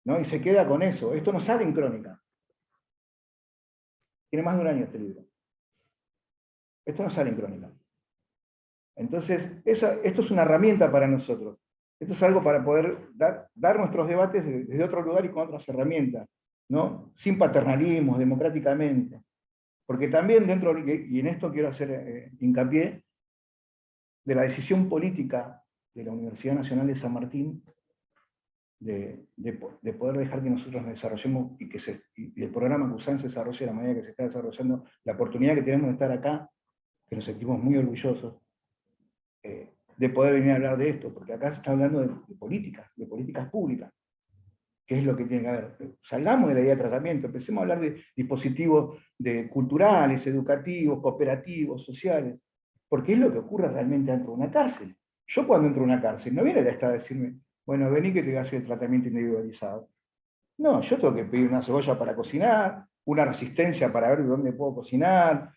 ¿no? Y se queda con eso. Esto no sale en Crónica. Tiene más de un año este libro. Esto no sale en Crónica. Entonces, esto es una herramienta para nosotros. Esto es algo para poder dar nuestros debates desde otro lugar y con otras herramientas, ¿no? Sin paternalismos, democráticamente. Porque también dentro, y en esto quiero hacer hincapié, de la decisión política de la Universidad Nacional de San Martín, de poder dejar que nosotros nos desarrollemos y el programa CUSAN se desarrolle de la manera que se está desarrollando, la oportunidad que tenemos de estar acá, que nos sentimos muy orgullosos, de poder venir a hablar de esto, porque acá se está hablando de políticas públicas, que es lo que tiene que haber. Salgamos de la idea de tratamiento, empecemos a hablar de dispositivos culturales, educativos, cooperativos, sociales, porque es lo que ocurre realmente dentro de una cárcel. Yo cuando entro a una cárcel, no viene el Estado a decirme, bueno, vení que te voy a hacer el tratamiento individualizado. No, yo tengo que pedir una cebolla para cocinar, una resistencia para ver dónde puedo cocinar,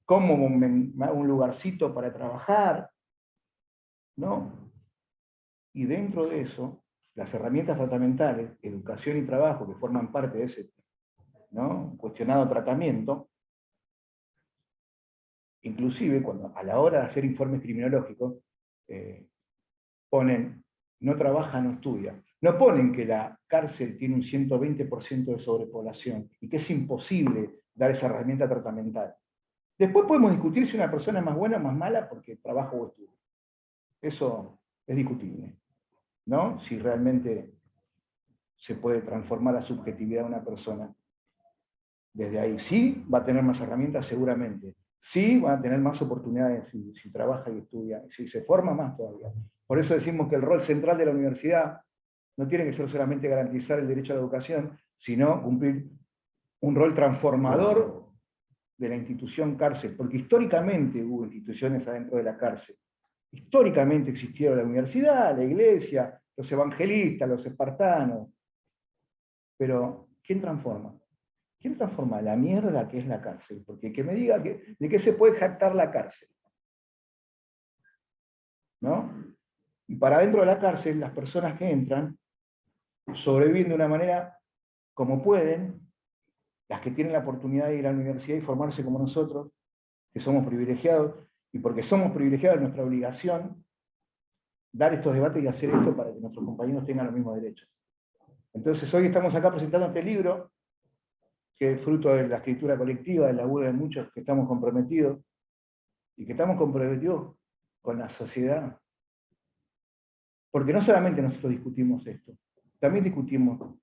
cómo me hago un lugarcito para trabajar, ¿no? Y dentro de eso, las herramientas tratamentales, educación y trabajo, que forman parte de ese, ¿no?, cuestionado tratamiento, inclusive cuando a la hora de hacer informes criminológicos, ponen, no trabaja, no estudia. No ponen que la cárcel tiene un 120% de sobrepoblación y que es imposible dar esa herramienta tratamental. Después podemos discutir si una persona es más buena o más mala porque trabaja o estudia. Eso es discutible, ¿no? Si realmente se puede transformar la subjetividad de una persona. Desde ahí sí va a tener más herramientas seguramente. Sí va a tener más oportunidades si trabaja y estudia, si se forma más todavía. Por eso decimos que el rol central de la universidad no tiene que ser solamente garantizar el derecho a la educación, sino cumplir un rol transformador de la institución cárcel, porque históricamente hubo instituciones adentro de la cárcel. Históricamente existieron la universidad, la iglesia, los evangelistas, los espartanos. Pero, ¿quién transforma? ¿Quién transforma la mierda que es la cárcel? Porque que me diga de qué se puede jactar la cárcel, ¿no? Y para dentro de la cárcel, las personas que entran sobreviven de una manera como pueden, las que tienen la oportunidad de ir a la universidad y formarse como nosotros, que somos privilegiados, y porque somos privilegiados es nuestra obligación dar estos debates y hacer esto para que nuestros compañeros tengan los mismos derechos. Entonces hoy estamos acá presentando este libro, que es fruto de la escritura colectiva, del laburo de muchos que estamos comprometidos, y que estamos comprometidos con la sociedad. Porque no solamente nosotros discutimos esto, también discutimos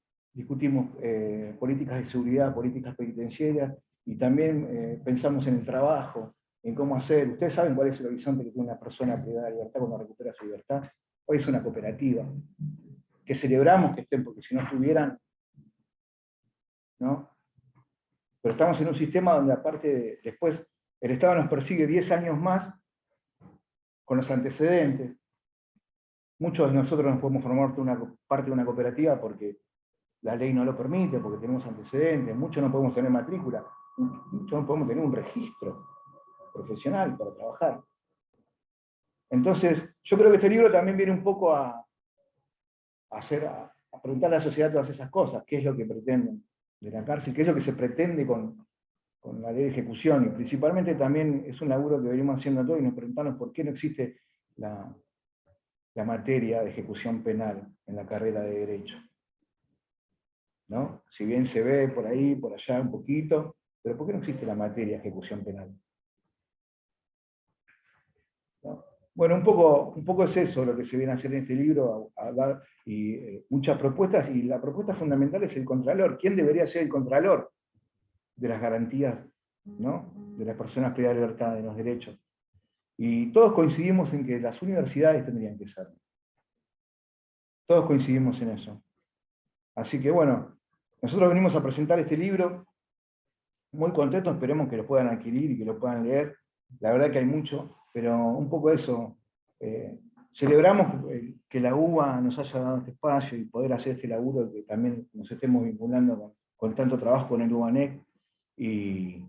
políticas de seguridad, políticas penitenciarias, y también pensamos en el trabajo, en cómo hacer. Ustedes saben cuál es el horizonte que tiene una persona privada de libertad cuando recupera su libertad. Hoy es una cooperativa, que celebramos que estén, porque si no estuvieran, ¿no? Pero estamos en un sistema donde aparte después el Estado nos persigue 10 años más con los antecedentes. Muchos de nosotros nos podemos formar parte de una cooperativa porque la ley no lo permite, porque tenemos antecedentes, muchos no podemos tener matrícula, muchos no podemos tener un registro profesional para trabajar. Entonces, yo creo que este libro también viene un poco a preguntar a la sociedad todas esas cosas, qué es lo que pretenden, de la cárcel, que es lo que se pretende con la ley de ejecución, y principalmente también es un laburo que venimos haciendo todos y nos preguntamos por qué no existe la materia de ejecución penal en la carrera de Derecho. ¿No? Si bien se ve por ahí, por allá un poquito, pero ¿por qué no existe la materia de ejecución penal? ¿No? Bueno, un poco es eso lo que se viene a hacer en este libro, a dar muchas propuestas, y la propuesta fundamental es el contralor. ¿Quién debería ser el contralor de las garantías, ¿no?, de las personas privadas de libertad, de los derechos? Y todos coincidimos en que las universidades tendrían que ser. Todos coincidimos en eso. Así que bueno, nosotros venimos a presentar este libro, muy contentos, esperemos que lo puedan adquirir y que lo puedan leer. La verdad que hay mucho, pero un poco eso. Celebramos que la UBA nos haya dado este espacio y poder hacer este laburo, que también nos estemos vinculando con tanto trabajo con el UBANEC. Y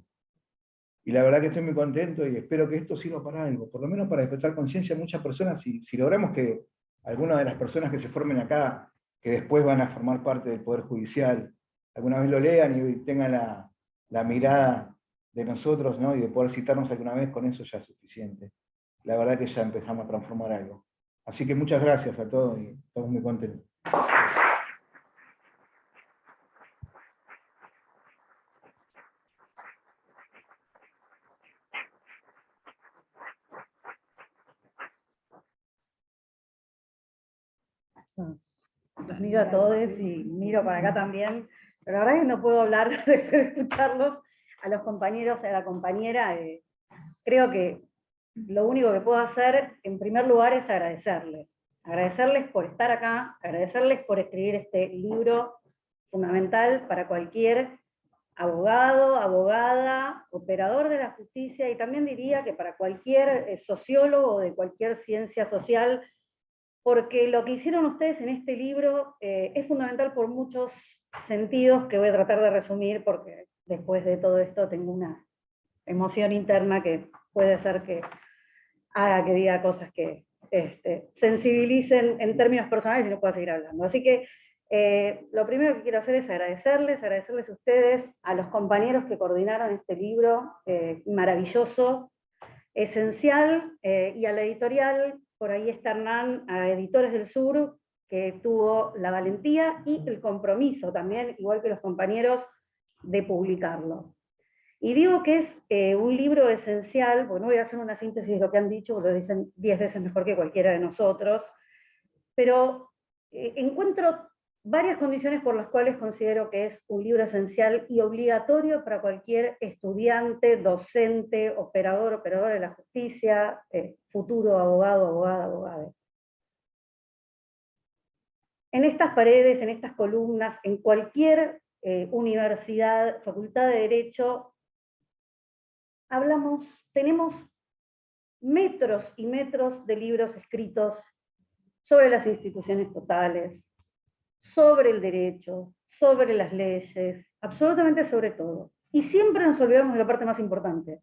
la verdad que estoy muy contento y espero que esto sirva para algo, por lo menos para despertar conciencia a muchas personas. Si logramos que algunas de las personas que se formen acá, que después van a formar parte del Poder Judicial, alguna vez lo lean y tengan la mirada de nosotros, ¿no?, y de poder citarnos alguna vez, con eso ya es suficiente. La verdad que ya empezamos a transformar algo. Así que muchas gracias a todos y estamos muy contentos. Los miro a todos y miro para acá también, pero la verdad es que no puedo hablar después de escucharlos, a los compañeros, a la compañera. Creo que lo único que puedo hacer, en primer lugar, es agradecerles por estar acá, agradecerles por escribir este libro fundamental para cualquier abogado, abogada, operador de la justicia, y también diría que para cualquier sociólogo de cualquier ciencia social, porque lo que hicieron ustedes en este libro es fundamental por muchos sentidos que voy a tratar de resumir, porque después de todo esto tengo una emoción interna que puede ser que haga que diga cosas que sensibilicen en términos personales y no pueda seguir hablando. Así que lo primero que quiero hacer es agradecerles a ustedes, a los compañeros que coordinaron este libro maravilloso, esencial, y a la editorial. Por ahí está Hernán, a Editores del Sur, que tuvo la valentía y el compromiso también, igual que los compañeros, de publicarlo. Y digo que es un libro esencial, porque no voy a hacer una síntesis de lo que han dicho, porque lo dicen 10 veces mejor que cualquiera de nosotros, pero encuentro varias condiciones por las cuales considero que es un libro esencial y obligatorio para cualquier estudiante, docente, operadora de la justicia, futuro abogado, abogada. En estas paredes, en estas columnas, en cualquier universidad, facultad de Derecho, tenemos metros y metros de libros escritos sobre las instituciones totales, sobre el derecho, sobre las leyes, absolutamente sobre todo. Y siempre nos olvidamos de la parte más importante,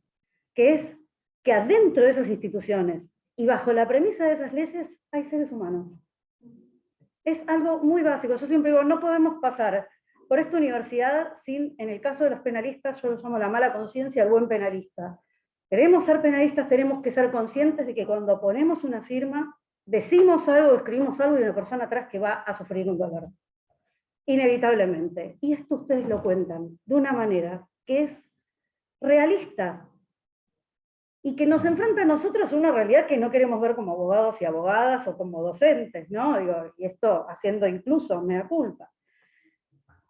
que es que adentro de esas instituciones y bajo la premisa de esas leyes hay seres humanos. Es algo muy básico. Yo siempre digo, no podemos pasar por esta universidad sin, en el caso de los penalistas, yo lo llamo la mala conciencia del buen penalista. Queremos ser penalistas, tenemos que ser conscientes de que cuando ponemos una firma, decimos algo, escribimos algo y hay una persona atrás que va a sufrir un dolor. Inevitablemente. Y esto ustedes lo cuentan de una manera que es realista y que nos enfrenta a nosotros a una realidad que no queremos ver como abogados y abogadas o como docentes, ¿no? Digo, y esto haciendo incluso mea culpa.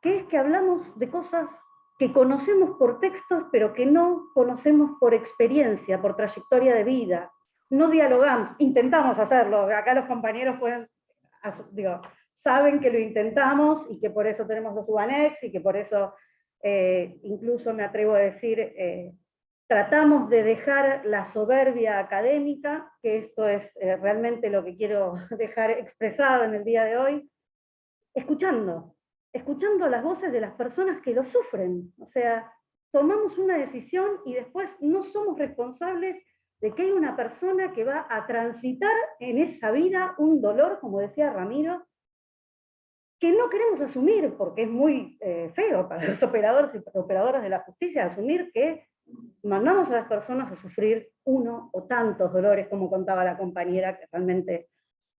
Que es que hablamos de cosas que conocemos por textos, pero que no conocemos por experiencia, por trayectoria de vida. No dialogamos, intentamos hacerlo. Acá los compañeros pueden, saben que lo intentamos y que por eso tenemos los UBANEX y que por eso incluso me atrevo a decir, tratamos de dejar la soberbia académica, que esto es realmente lo que quiero dejar expresado en el día de hoy, escuchando las voces de las personas que lo sufren. O sea, tomamos una decisión y después no somos responsables de que hay una persona que va a transitar en esa vida un dolor, como decía Ramiro, que no queremos asumir, porque es muy feo para los operadores y operadoras de la justicia asumir que mandamos a las personas a sufrir uno o tantos dolores, como contaba la compañera, que realmente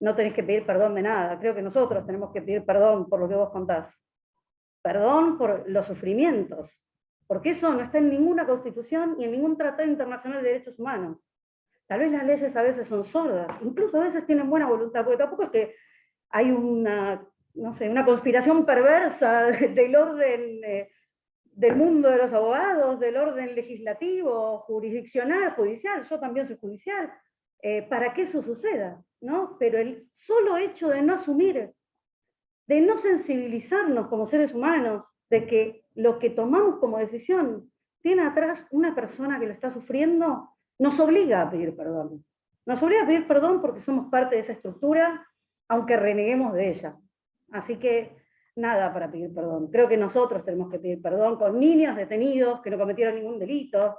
no tenés que pedir perdón de nada. Creo que nosotros tenemos que pedir perdón por lo que vos contás. Perdón por los sufrimientos, porque eso no está en ninguna constitución ni en ningún tratado internacional de derechos humanos. Tal vez las leyes a veces son sordas, incluso a veces tienen buena voluntad, porque tampoco es que hay una, no sé, una conspiración perversa del orden del mundo de los abogados, del orden legislativo, jurisdiccional, judicial, yo también soy judicial, para que eso suceda, ¿no? Pero el solo hecho de no asumir, de no sensibilizarnos como seres humanos, de que lo que tomamos como decisión tiene atrás una persona que lo está sufriendo, nos obliga a pedir perdón. Nos obliga a pedir perdón porque somos parte de esa estructura, aunque reneguemos de ella. Así que nada para pedir perdón. Creo que nosotros tenemos que pedir perdón con niños detenidos que no cometieron ningún delito,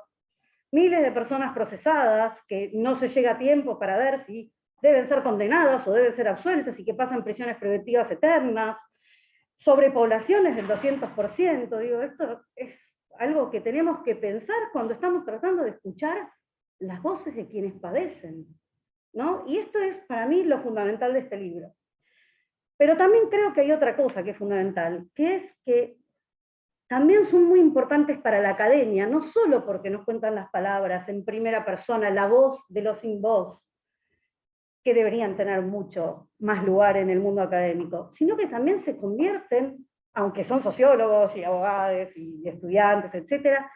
miles de personas procesadas que no se llega a tiempo para ver si deben ser condenadas o deben ser absueltas y que pasan prisiones preventivas eternas, sobrepoblaciones del 200%. Digo, esto es algo que tenemos que pensar cuando estamos tratando de escuchar las voces de quienes padecen, ¿no? Y esto es para mí lo fundamental de este libro. Pero también creo que hay otra cosa que es fundamental, que es que también son muy importantes para la academia, no solo porque nos cuentan las palabras en primera persona, la voz de los sin voz, que deberían tener mucho más lugar en el mundo académico, sino que también se convierten, aunque son sociólogos y abogados y estudiantes, etcétera,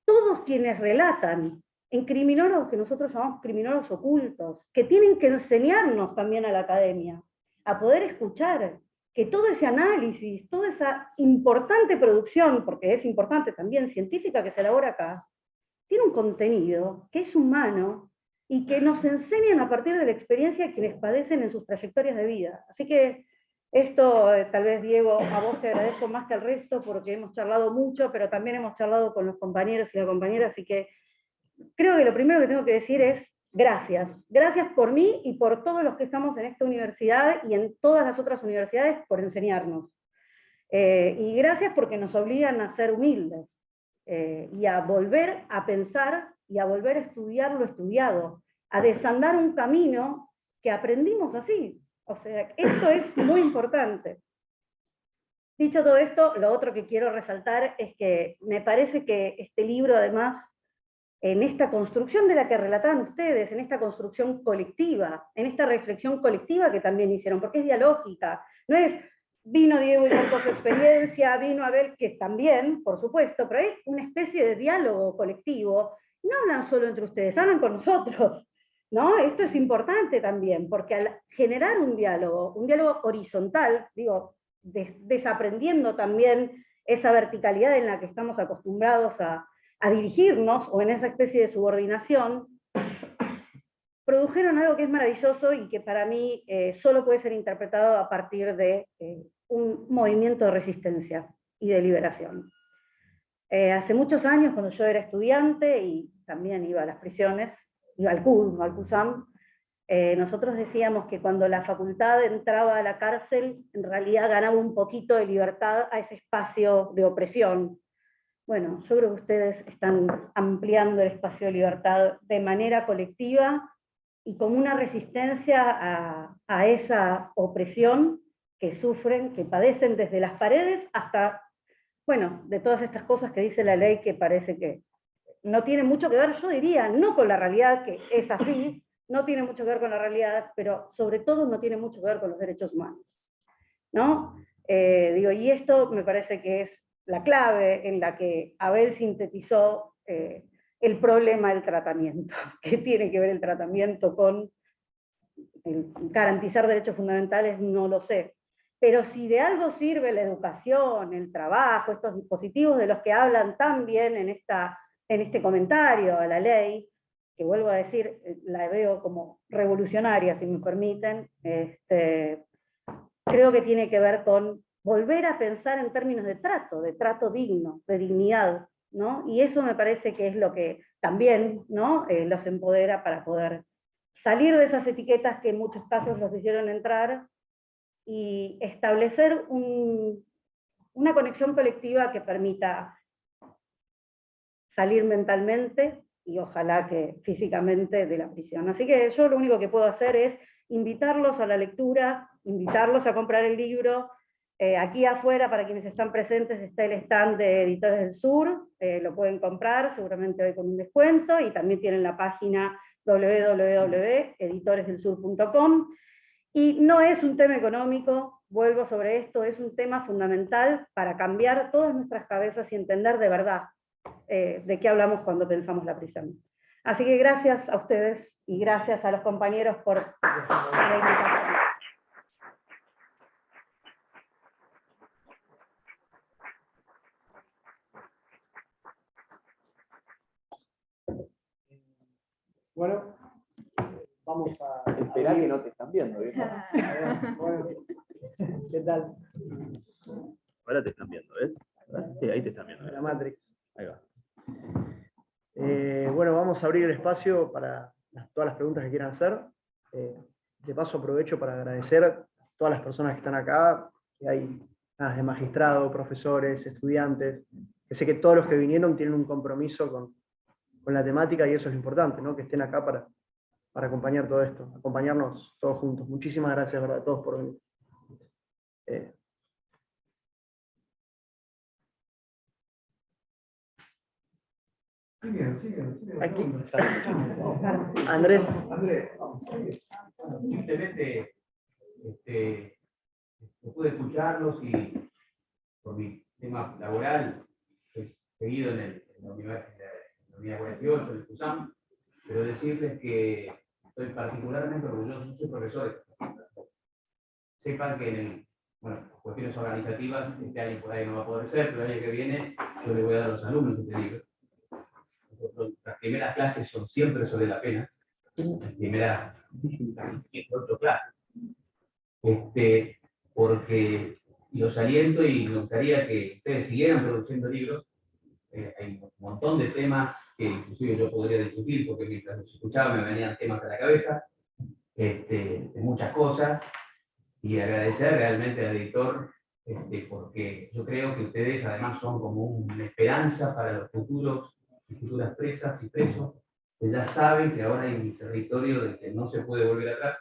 todos quienes relatan en criminólogos que nosotros llamamos criminólogos ocultos, que tienen que enseñarnos también a la academia, a poder escuchar que todo ese análisis, toda esa importante producción, porque es importante también científica que se elabora acá, tiene un contenido que es humano y que nos enseñan a partir de la experiencia de quienes padecen en sus trayectorias de vida. Así que esto, tal vez, Diego, a vos te agradezco más que al resto, porque hemos charlado mucho, pero también hemos charlado con los compañeros y la compañera, así que creo que lo primero que tengo que decir es gracias. Gracias por mí y por todos los que estamos en esta universidad y en todas las otras universidades por enseñarnos. Y gracias porque nos obligan a ser humildes y a volver a pensar y a volver a estudiar lo estudiado, a desandar un camino que aprendimos así. O sea, esto es muy importante. Dicho todo esto, lo otro que quiero resaltar es que me parece que este libro, además, en esta construcción de la que relataban ustedes, en esta construcción colectiva, en esta reflexión colectiva que también hicieron, porque es dialógica, no es vino Diego y contó su experiencia, vino Abel, que también, por supuesto, pero es una especie de diálogo colectivo. No hablan solo entre ustedes, hablan con nosotros, ¿no? Esto es importante también, porque al generar un diálogo horizontal, digo, desaprendiendo también esa verticalidad en la que estamos acostumbrados a dirigirnos, o en esa especie de subordinación, produjeron algo que es maravilloso y que para mí solo puede ser interpretado a partir de un movimiento de resistencia y de liberación. Hace muchos años, cuando yo era estudiante y también iba a las prisiones, iba al CUSAM, nosotros decíamos que cuando la facultad entraba a la cárcel, en realidad ganaba un poquito de libertad a ese espacio de opresión. Bueno, yo creo que ustedes están ampliando el espacio de libertad de manera colectiva y como una resistencia a esa opresión que sufren, que padecen desde las paredes hasta, bueno, de todas estas cosas que dice la ley que parece que no tiene mucho que ver, yo diría, no con la realidad, que es así, no tiene mucho que ver con la realidad, pero sobre todo no tiene mucho que ver con los derechos humanos, ¿no? Y esto me parece que es la clave en la que Abel sintetizó el problema del tratamiento. ¿Qué tiene que ver el tratamiento con garantizar derechos fundamentales? No lo sé. Pero si de algo sirve la educación, el trabajo, estos dispositivos de los que hablan tan bien en este comentario a la ley, que vuelvo a decir, la veo como revolucionaria, si me permiten, creo que tiene que ver con volver a pensar en términos de trato digno, de dignidad, ¿no? Y eso me parece que es lo que también, ¿no? Los empodera para poder salir de esas etiquetas que en muchos casos los hicieron entrar y establecer una conexión colectiva que permita salir mentalmente y ojalá que físicamente de la prisión. Así que yo lo único que puedo hacer es invitarlos a la lectura, invitarlos a comprar el libro. Aquí afuera, para quienes están presentes, está el stand de Editores del Sur, lo pueden comprar, seguramente hoy con un descuento, y también tienen la página www.editoresdelsur.com. Y no es un tema económico, vuelvo sobre esto, es un tema fundamental para cambiar todas nuestras cabezas y entender de verdad de qué hablamos cuando pensamos la prisión. Así que gracias a ustedes y gracias a los compañeros por la invitación. Bueno, vamos a... Esperá que no te están viendo, ¿viste? Bueno, ¿qué tal? Ahora te están viendo, ¿ves? Sí, ahí te están viendo. La Matrix. Ahí va. Bueno, vamos a abrir el espacio para todas las preguntas que quieran hacer. De paso aprovecho para agradecer a todas las personas que están acá, que hay de magistrado, profesores, estudiantes, que sé que todos los que vinieron tienen un compromiso con la temática y eso es lo importante, ¿no? Que estén acá para acompañar todo esto, acompañarnos todos juntos. Muchísimas gracias, ¿verdad? A todos por venir. Aquí. Andrés. Simplemente no pude escucharlos y por mi tema laboral he seguido en la unidad 48, en el CUSAM, pero decirles que estoy particularmente orgulloso, soy profesor. Sepan que por cuestiones organizativas, este año por ahí no va a poder ser, pero el año que viene yo le voy a dar a los alumnos este libro. Las primeras clases son siempre sobre la pena, las primeras 8 clases. Porque los aliento y me gustaría que ustedes siguieran produciendo libros. Hay un montón de temas que inclusive yo podría discutir, porque mientras los escuchaba me venían temas a la cabeza, de muchas cosas, y agradecer realmente al editor, porque yo creo que ustedes además son como una esperanza para los futuras presas y presos, que ya saben que ahora hay un territorio del que no se puede volver atrás,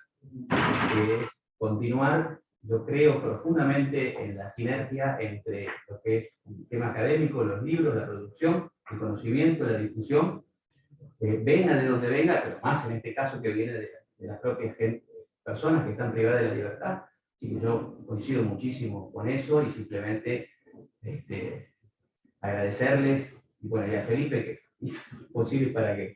que es continuar. Yo creo profundamente en la sinergia entre lo que es el tema académico, los libros, la producción, el conocimiento, la difusión, venga de donde venga, pero más en este caso que viene de las propias personas que están privadas de la libertad. Así que yo coincido muchísimo con eso y simplemente agradecerles, y bueno, y a Felipe que hizo lo posible para que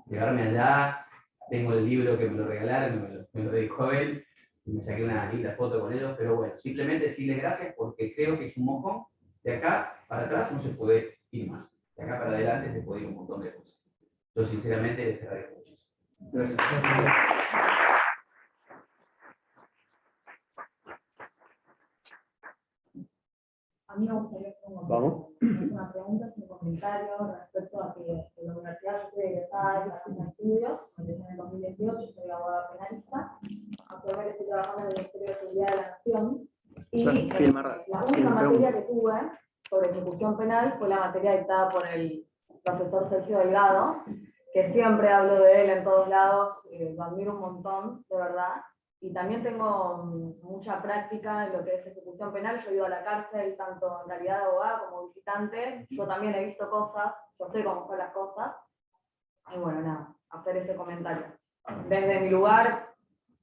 llevarme allá. Tengo el libro que me lo regalaron, me lo dedicó él, y me saqué una linda foto con ellos, pero bueno, simplemente decirles gracias porque creo que es un mojón. De acá para atrás no se puede ir más. De acá para adelante se puede ir un montón de cosas. Yo sinceramente les agradezco muchísimo. Gracias. A mí me gustaría hacer una pregunta, un comentario respecto a que en la universidad yo estoy egresada de la Casa de Estudios, empecé en el 2018, soy abogada penalista, actualmente estoy trabajando en el Ministerio de Seguridad de la Nación, y la única materia que tuve sobre ejecución penal fue la materia dictada por el profesor Sergio Delgado, que siempre hablo de él en todos lados, lo admiro un montón, de verdad. Y también tengo mucha práctica en lo que es ejecución penal. Yo he ido a la cárcel tanto en calidad de abogada como visitante. Yo también he visto cosas, yo sé cómo son las cosas. Y bueno, nada, hacer ese comentario. Desde mi lugar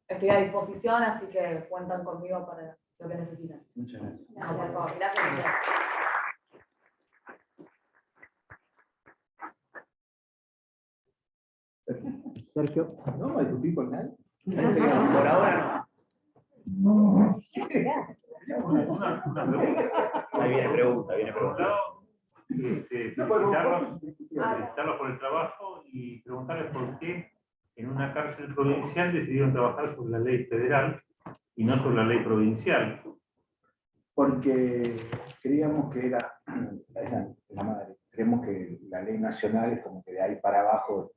estoy a disposición, así que cuentan conmigo para lo que necesiten. Muchas gracias. No, por favor, gracias. Sergio. ¿No va a discutir con nadie? Por ahora no. Ahí viene pregunta, felicitarlos por el trabajo y preguntarles por qué en una cárcel provincial decidieron trabajar sobre la ley federal y no sobre la ley provincial. Porque creíamos que era la madre. Creemos que la ley nacional es como que de ahí para abajo.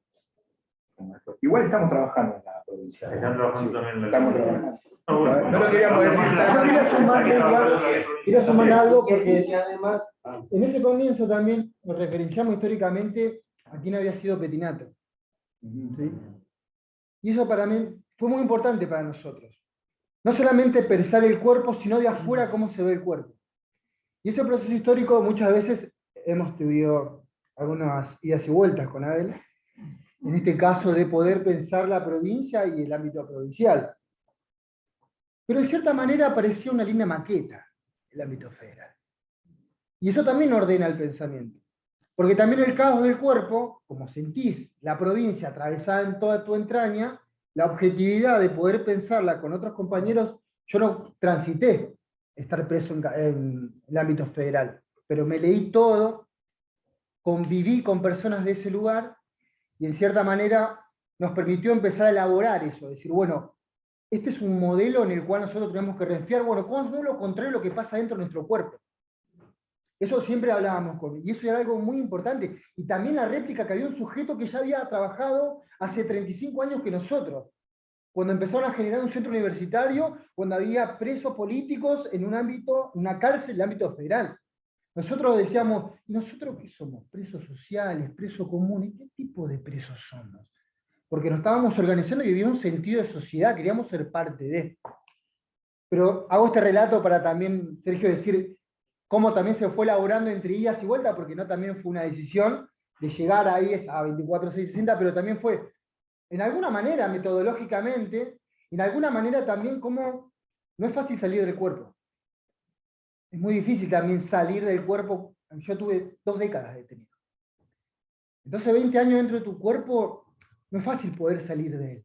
Igual estamos trabajando en la provincial. Están trabajando también en la Estamos ley. trabajando. No lo queríamos decir. Yo quería sumar algo porque Y además, en ese comienzo también nos referenciamos históricamente a quién había sido Petinato. ¿Sí? Y eso para mí fue muy importante para nosotros. No solamente pensar el cuerpo, sino de afuera cómo se ve el cuerpo. Y ese proceso histórico muchas veces hemos tenido algunas idas y vueltas con Abel, en este caso de poder pensar la provincia y el ámbito provincial. Pero de cierta manera parecía una linda maqueta el ámbito federal. Y eso también ordena el pensamiento. Porque también el caos del cuerpo, como sentís la provincia atravesada en toda tu entraña, la objetividad de poder pensarla con otros compañeros, yo no transité estar preso en el ámbito federal, pero me leí todo, conviví con personas de ese lugar, y en cierta manera nos permitió empezar a elaborar eso, decir, bueno, este es un modelo en el cual nosotros tenemos que refiar, bueno, ¿cómo es lo contrario de lo que pasa dentro de nuestro cuerpo? Eso siempre hablábamos con él, y eso era algo muy importante. Y también la réplica que había un sujeto que ya había trabajado hace 35 años que nosotros, cuando empezaron a generar un centro universitario, cuando había presos políticos en un ámbito, una cárcel de ámbito federal. Nosotros decíamos, ¿nosotros qué somos? ¿Presos sociales, presos comunes? ¿Qué tipo de presos somos? Porque nos estábamos organizando y había un sentido de sociedad, queríamos ser parte de. Pero hago este relato para también, Sergio, decir cómo también se fue elaborando entre idas y vueltas, porque no también fue una decisión de llegar ahí a 24.660, pero también fue, en alguna manera, metodológicamente, en alguna manera también como no es fácil salir del cuerpo. Es muy difícil también salir del cuerpo. Yo tuve 2 décadas detenido. Entonces 20 años dentro de tu cuerpo, no es fácil poder salir de él.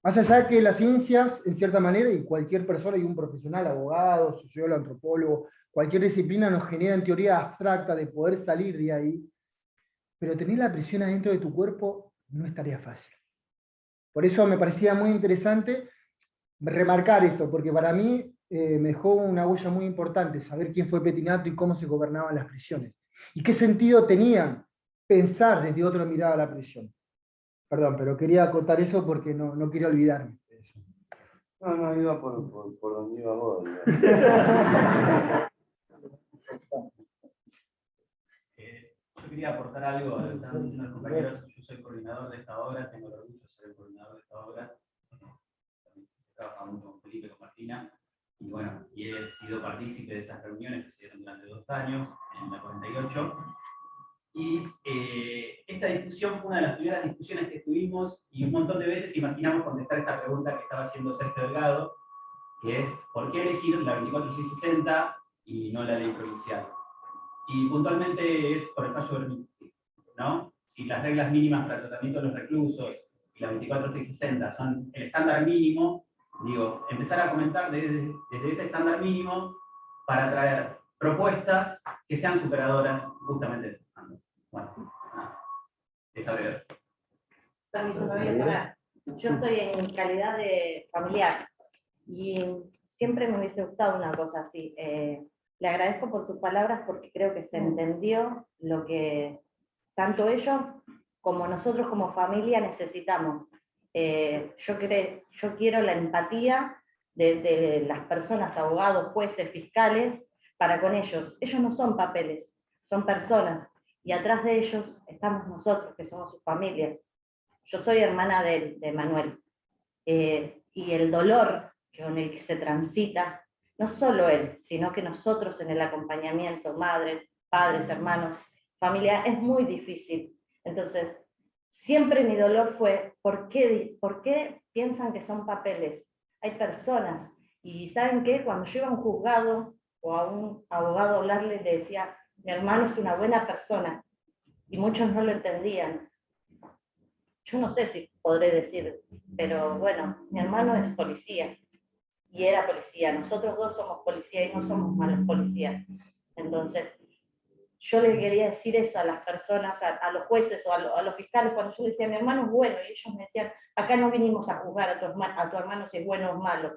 Más allá de que las ciencias, en cierta manera, y cualquier persona, y un profesional, abogado, sociólogo, antropólogo, cualquier disciplina nos genera en teoría abstracta de poder salir de ahí, pero tener la presión adentro de tu cuerpo no es tarea fácil. Por eso me parecía muy interesante remarcar esto, porque para mí me dejó una huella muy importante saber quién fue Petinato y cómo se gobernaban las prisiones. Y qué sentido tenía pensar desde otra mirada la prisión. Perdón, pero quería acotar eso porque no quería olvidarme de eso. no, iba por donde iba vos. Yo quería aportar algo, estaban diciendo los compañeros, yo soy coordinador de esta obra, tengo el orgullo de ser el coordinador de esta obra. He trabajado mucho con Felipe, con Martina, y bueno, y he sido partícipe de esas reuniones que se dieron durante 2 años, en la 48. Y esta discusión fue una de las primeras discusiones que tuvimos, y un montón de veces imaginamos contestar esta pregunta que estaba haciendo Sergio Delgado, que es, ¿por qué elegir la 24.660 y no la ley provincial? Y puntualmente es por el fallo Bermúdez, ¿no? Si las reglas mínimas para el tratamiento de los reclusos y la 24.660 son el estándar mínimo, digo, empezar a comentar desde ese estándar mínimo para traer propuestas que sean superadoras justamente de ese estándar. Bueno, es saber. Permiso, me voy a parar. Yo estoy en calidad de familiar y siempre me hubiese gustado una cosa así. Le agradezco por sus palabras porque creo que se entendió lo que tanto ellos como nosotros como familia necesitamos. Yo quiero la empatía de las personas, abogados, jueces, fiscales, para con ellos. Ellos no son papeles, son personas. Y atrás de ellos estamos nosotros, que somos su familia. Yo soy hermana de Manuel. Y el dolor con el que se transita, no solo él, sino que nosotros en el acompañamiento, madres, padres, hermanos, familia, es muy difícil. Entonces, siempre mi dolor fue, ¿por qué piensan que son papeles? Hay personas. Y ¿saben qué? Cuando yo iba a un juzgado o a un abogado a hablarle, le decía, mi hermano es una buena persona. Y muchos no lo entendían. Yo no sé si podré decir, pero bueno, mi hermano es policía. Y era policía. Nosotros 2 somos policía y no somos malos policías. Entonces, yo le quería decir eso a las personas, a los jueces o a los fiscales, cuando yo decía, mi hermano es bueno, y ellos me decían, acá no vinimos a juzgar a tu hermano si es bueno o malo.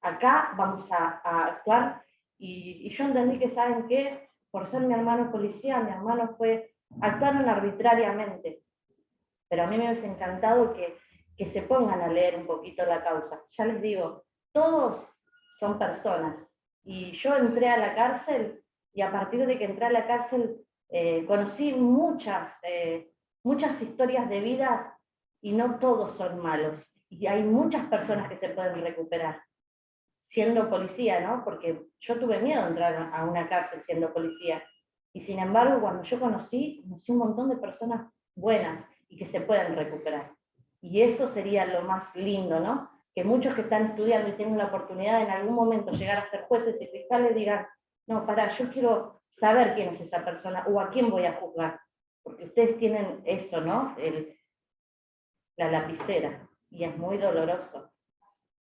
Acá vamos a actuar, y yo entendí que, ¿saben qué? Por ser mi hermano policía, mi hermano actuaron arbitrariamente. Pero a mí me hubiese encantado que se pongan a leer un poquito la causa. Ya les digo, todos son personas. Y yo entré a la cárcel, y a partir de que entré a la cárcel conocí muchas historias de vidas, y no todos son malos. Y hay muchas personas que se pueden recuperar siendo policía, ¿no? Porque yo tuve miedo de entrar a una cárcel siendo policía. Y sin embargo, cuando yo conocí un montón de personas buenas y que se pueden recuperar. Y eso sería lo más lindo, ¿no? Que muchos que están estudiando y tienen la oportunidad de en algún momento llegar a ser jueces y fiscales digan, no, pará, yo quiero saber quién es esa persona o a quién voy a juzgar. Porque ustedes tienen eso, ¿no? La lapicera. Y es muy doloroso.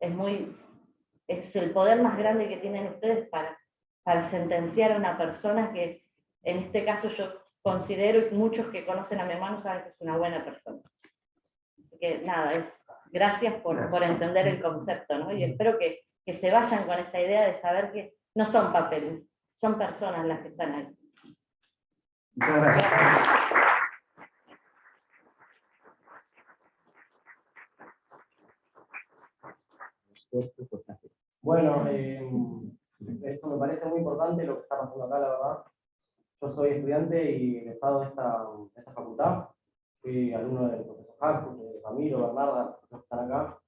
Es el poder más grande que tienen ustedes para sentenciar a una persona que, en este caso, yo considero, y muchos que conocen a mi hermano saben que es una buena persona. Así que nada, gracias por entender el concepto, ¿no? Y espero que se vayan con esa idea de saber que no son papeles, son personas las que están ahí. Muchas gracias. Bueno, esto me parece muy importante lo que está pasando acá, la verdad. Yo soy estudiante y egresado de esta facultad. Fui alumno del profesor Jacques, de Ramiro, Bernarda, los que están acá.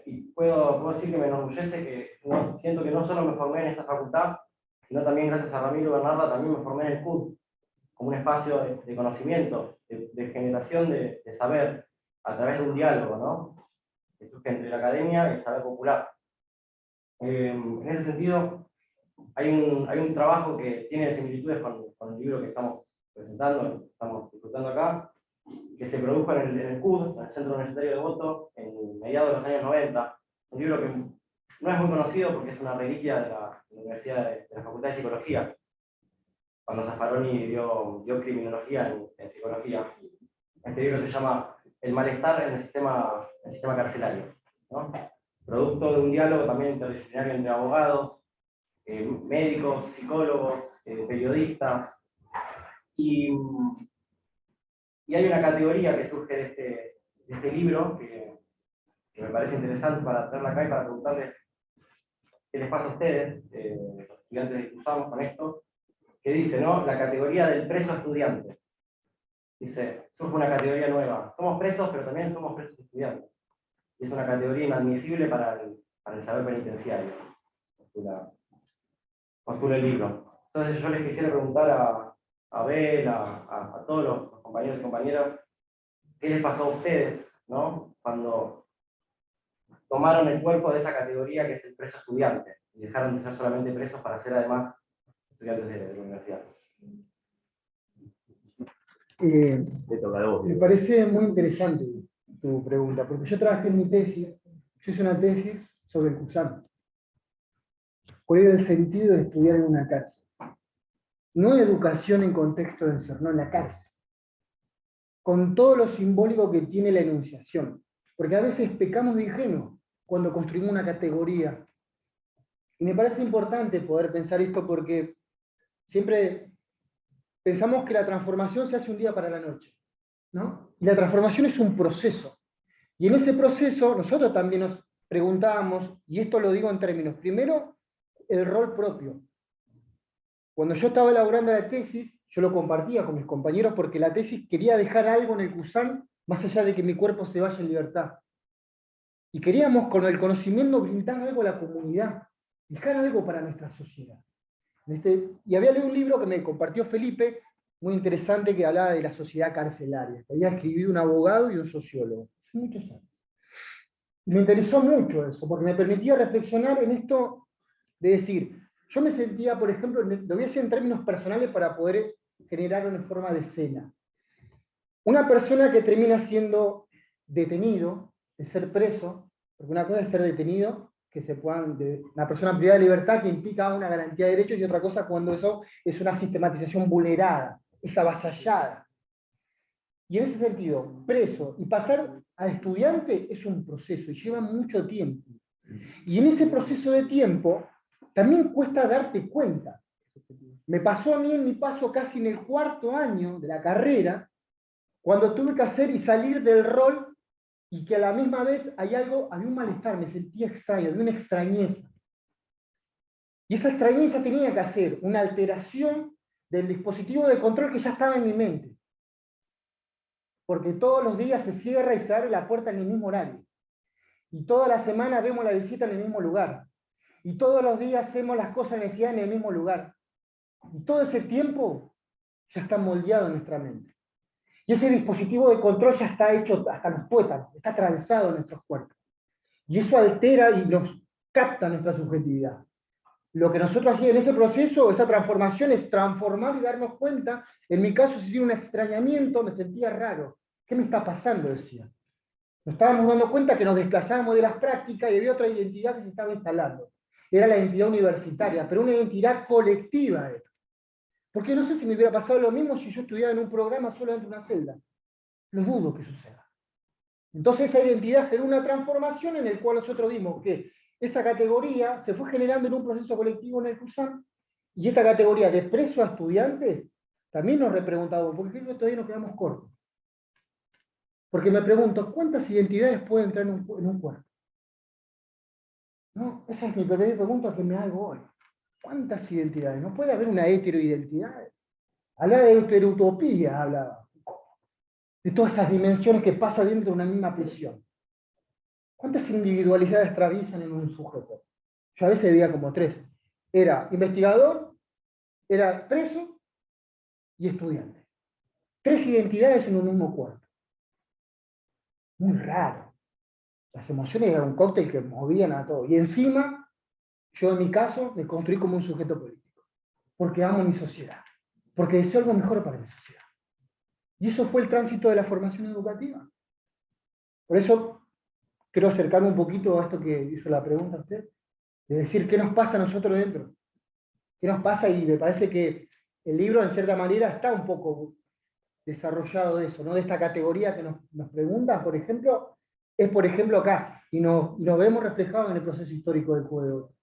Y puedo decir que me enorgullece que siento que no solo me formé en esta facultad, sino también gracias a Ramiro y Bernarda también me formé en el CUT, como un espacio de conocimiento, de generación de saber, a través de un diálogo, ¿no? Que surge entre la academia y el saber popular. En ese sentido, hay un trabajo que tiene similitudes con el libro que estamos presentando, estamos disfrutando acá, que se produjo en el CUD, en el Centro Universitario de Devoto, en mediados de los años 90. Un libro que no es muy conocido porque es una reliquia de la Universidad de la Facultad de Psicología, cuando Zaffaroni dio criminología en psicología. Este libro se llama El malestar en el sistema carcelario, ¿no? Producto de un diálogo también interdisciplinario entre abogados, médicos, psicólogos, periodistas, y hay una categoría que surge de este libro que me parece interesante para traerla acá y para preguntarles qué les pasa a ustedes, los estudiantes que usamos con esto, que dice, ¿no? La categoría del preso estudiante. Dice, surge una categoría nueva. Somos presos, pero también somos presos estudiantes. Y es una categoría inadmisible para el saber penitenciario. Postula el libro. Entonces yo les quisiera preguntar a Abel, a todos los compañeros y compañeras, ¿qué les pasó a ustedes, ¿no? Cuando tomaron el cuerpo de esa categoría que es el preso estudiante, y dejaron de ser solamente presos para ser además estudiantes de la universidad? Me parece muy interesante tu pregunta, porque yo trabajé en mi tesis, yo hice una tesis sobre el CUSAM. ¿Cuál era el sentido de estudiar en una cárcel? No educación en contexto de encerro, no en la cárcel. Con todo lo simbólico que tiene la enunciación. Porque a veces pecamos de ingenuos cuando construimos una categoría. Y me parece importante poder pensar esto porque siempre pensamos que la transformación se hace un día para la noche, ¿no? Y la transformación es un proceso. Y en ese proceso nosotros también nos preguntábamos, y esto lo digo en términos, primero, el rol propio. Cuando yo estaba elaborando la tesis, yo lo compartía con mis compañeros porque la tesis quería dejar algo en el CUSAM más allá de que mi cuerpo se vaya en libertad. Y queríamos con el conocimiento brindar algo a la comunidad, dejar algo para nuestra sociedad. Y había leído un libro que me compartió Felipe, muy interesante, que hablaba de la sociedad carcelaria, que había escribido un abogado y un sociólogo, hace muchos años. Y me interesó mucho eso, porque me permitía reflexionar en esto de decir, yo me sentía, por ejemplo, lo voy a decir en términos personales para poder generar una forma de escena. Una persona que termina siendo detenido, de ser preso, porque una cosa es ser detenido, que se puedan, una persona privada de libertad que implica una garantía de derechos, y otra cosa cuando eso es una sistematización vulnerada, es avasallada. Y en ese sentido, preso y pasar a estudiante es un proceso y lleva mucho tiempo. Y en ese proceso de tiempo también cuesta darte cuenta. Me pasó a mí en mi paso casi en el 4º año de la carrera, cuando tuve que hacer y salir del rol y que a la misma vez había un malestar, me sentía extraño, había una extrañeza. Y esa extrañeza tenía que hacer una alteración del dispositivo de control que ya estaba en mi mente. Porque todos los días se cierra y se abre la puerta en el mismo horario. Y toda la semana vemos la visita en el mismo lugar. Y todos los días hacemos las cosas necesarias en el mismo lugar. Y todo ese tiempo ya está moldeado en nuestra mente. Y ese dispositivo de control ya está hecho hasta los tuétanos, está atravesado en nuestros cuerpos. Y eso altera y nos capta nuestra subjetividad. Lo que nosotros hacíamos en ese proceso, esa transformación, es transformar y darnos cuenta. En mi caso, si tiene un extrañamiento, me sentía raro. ¿Qué me está pasando? Decía. Nos estábamos dando cuenta que nos desplazábamos de las prácticas y había otra identidad que se estaba instalando. Era la identidad universitaria, pero una identidad colectiva. Porque no sé si me hubiera pasado lo mismo si yo estudiara en un programa solo dentro de una celda. Lo dudo que suceda. Entonces esa identidad generó una transformación en la cual nosotros vimos que esa categoría se fue generando en un proceso colectivo en el CUSAM, y esta categoría de preso a estudiante también nos repreguntamos, ¿por qué todavía nos quedamos cortos? Porque me pregunto, ¿cuántas identidades pueden entrar en un cuerpo? ¿No? Esa es mi primera pregunta que me hago hoy. ¿Cuántas identidades? ¿No puede haber una heteroidentidad? Hablaba de heteroutopía, hablaba. De todas esas dimensiones que pasan dentro de una misma prisión. ¿Cuántas individualidades atraviesan en un sujeto? Yo a veces veía como 3. Era investigador, era preso y estudiante. 3 identidades en un mismo cuerpo. Muy raro. Las emociones eran un cóctel que movían a todo. Y encima, yo en mi caso, me construí como un sujeto político. Porque amo mi sociedad. Porque deseo algo mejor para mi sociedad. Y eso fue el tránsito de la formación educativa. Por eso quiero acercarme un poquito a esto que hizo la pregunta usted, de decir qué nos pasa a nosotros dentro. ¿Qué nos pasa? Y me parece que el libro, en cierta manera, está un poco desarrollado de eso, ¿no? De esta categoría que nos preguntan, por ejemplo, es por ejemplo acá, y nos vemos reflejados en el proceso histórico del juego.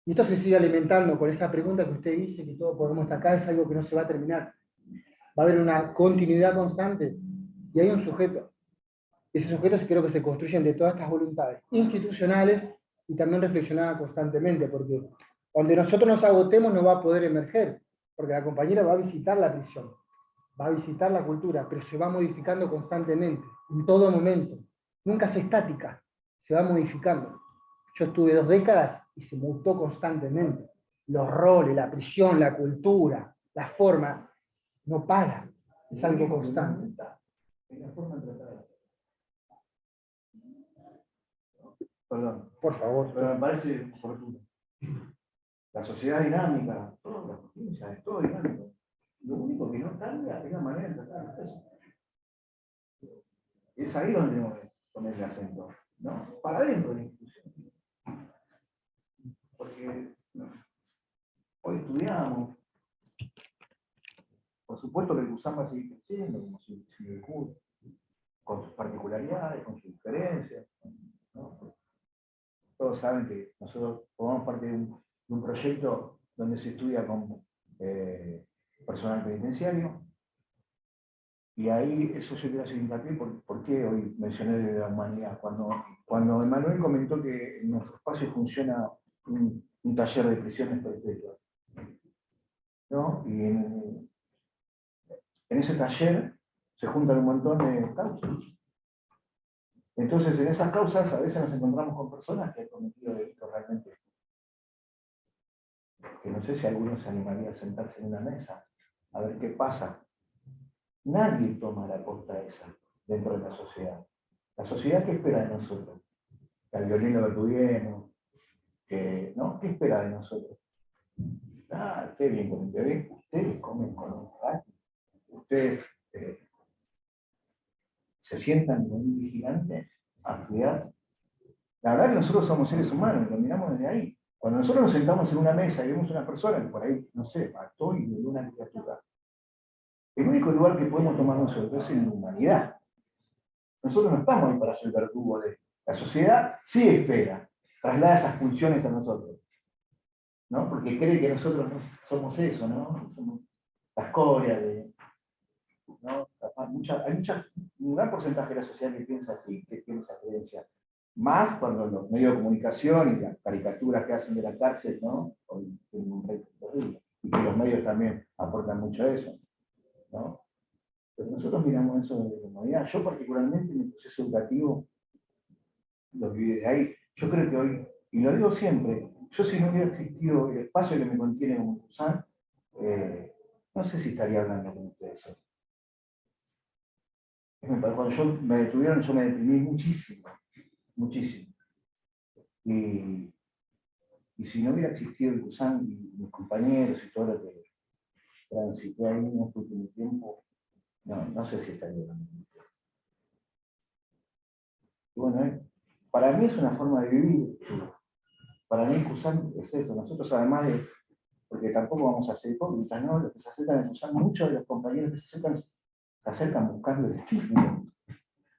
Y esto se sigue alimentando con esa pregunta que usted dice, que todos podemos estar acá, es algo que no se va a terminar. Va a haber una continuidad constante, y hay un sujeto. Ese sujeto creo que se construyen de todas estas voluntades institucionales y también reflexionadas constantemente, porque cuando nosotros nos agotemos no va a poder emerger, porque la compañera va a visitar la prisión, va a visitar la cultura, pero se va modificando constantemente, en todo momento. Nunca es estática, se va modificando. Yo estuve 2 décadas y se mutó constantemente. Los roles, la prisión, la cultura, la forma, no para, es algo constante. Perdón. Por favor. Pero me parece oportuno. La sociedad dinámica, todas las ciencias, es todo dinámico. Lo único que no cambia es la manera de tratar las cosas. Es ahí donde tenemos que poner el acento, ¿no? Para adentro de la institución. Porque hoy estudiamos. Por supuesto que el CUSAM va a seguir creciendo, como si el curso, con sus particularidades, con sus diferencias, ¿no? Todos saben que nosotros formamos parte de un proyecto donde se estudia con personal penitenciario, y ahí eso yo quiero hacer hincapié. ¿Por qué hoy mencioné de la humanidad? Cuando Emanuel comentó que en nuestro espacio funciona un taller de prisiones perpetuas, ¿no? Y en ese taller se juntan un montón de causas. Entonces, en esas causas a veces nos encontramos con personas que han cometido delitos realmente, que no sé si alguno se animaría a sentarse en una mesa a ver qué pasa. Nadie toma la posta esa dentro de la sociedad. La sociedad, ¿qué espera de nosotros? Que al violín lo estudiemos, ¿no? ¿Qué espera de nosotros? Ustedes bien con el bebé, ustedes comen con un ratio, ustedes se sientan con un vigilante a cuidar. La verdad que nosotros somos seres humanos y lo miramos desde ahí. Cuando nosotros nos sentamos en una mesa y vemos una persona que por ahí, no sé, mató y violó una criatura, el único lugar que podemos tomar nosotros es en la humanidad. Nosotros no estamos ahí para ser verdugo de... La sociedad sí espera, traslada esas funciones a nosotros, ¿no? Porque cree que nosotros no somos eso, ¿no? Somos la escoria de... ¿no? Hay mucha un gran porcentaje de la sociedad que piensa así, que tiene esa creencia. Más cuando los medios de comunicación y las caricaturas que hacen de la cárcel, ¿no? Tienen un efecto terrible. Y que los medios también aportan mucho a eso, ¿no? Pero nosotros miramos eso de la humanidad. Yo particularmente en mi proceso educativo lo viví de ahí. Yo creo que hoy, y lo digo siempre, yo si no hubiera existido el espacio que me contiene como Cusán, no sé si estaría hablando con ustedes hoy. Cuando me detuvieron, yo me deprimí muchísimo, muchísimo. Y si no hubiera existido el Cusán y mis compañeros y todo lo que transité ahí en este último tiempo, no sé si estaría hablando con ustedes. Y bueno, para mí es una forma de vivir. Para mí Cusán es eso. Nosotros además de, porque tampoco vamos a ser hipócritas, ¿no? Los que se acercan a Cusán, muchos de los compañeros que se acercan buscando el estímulo,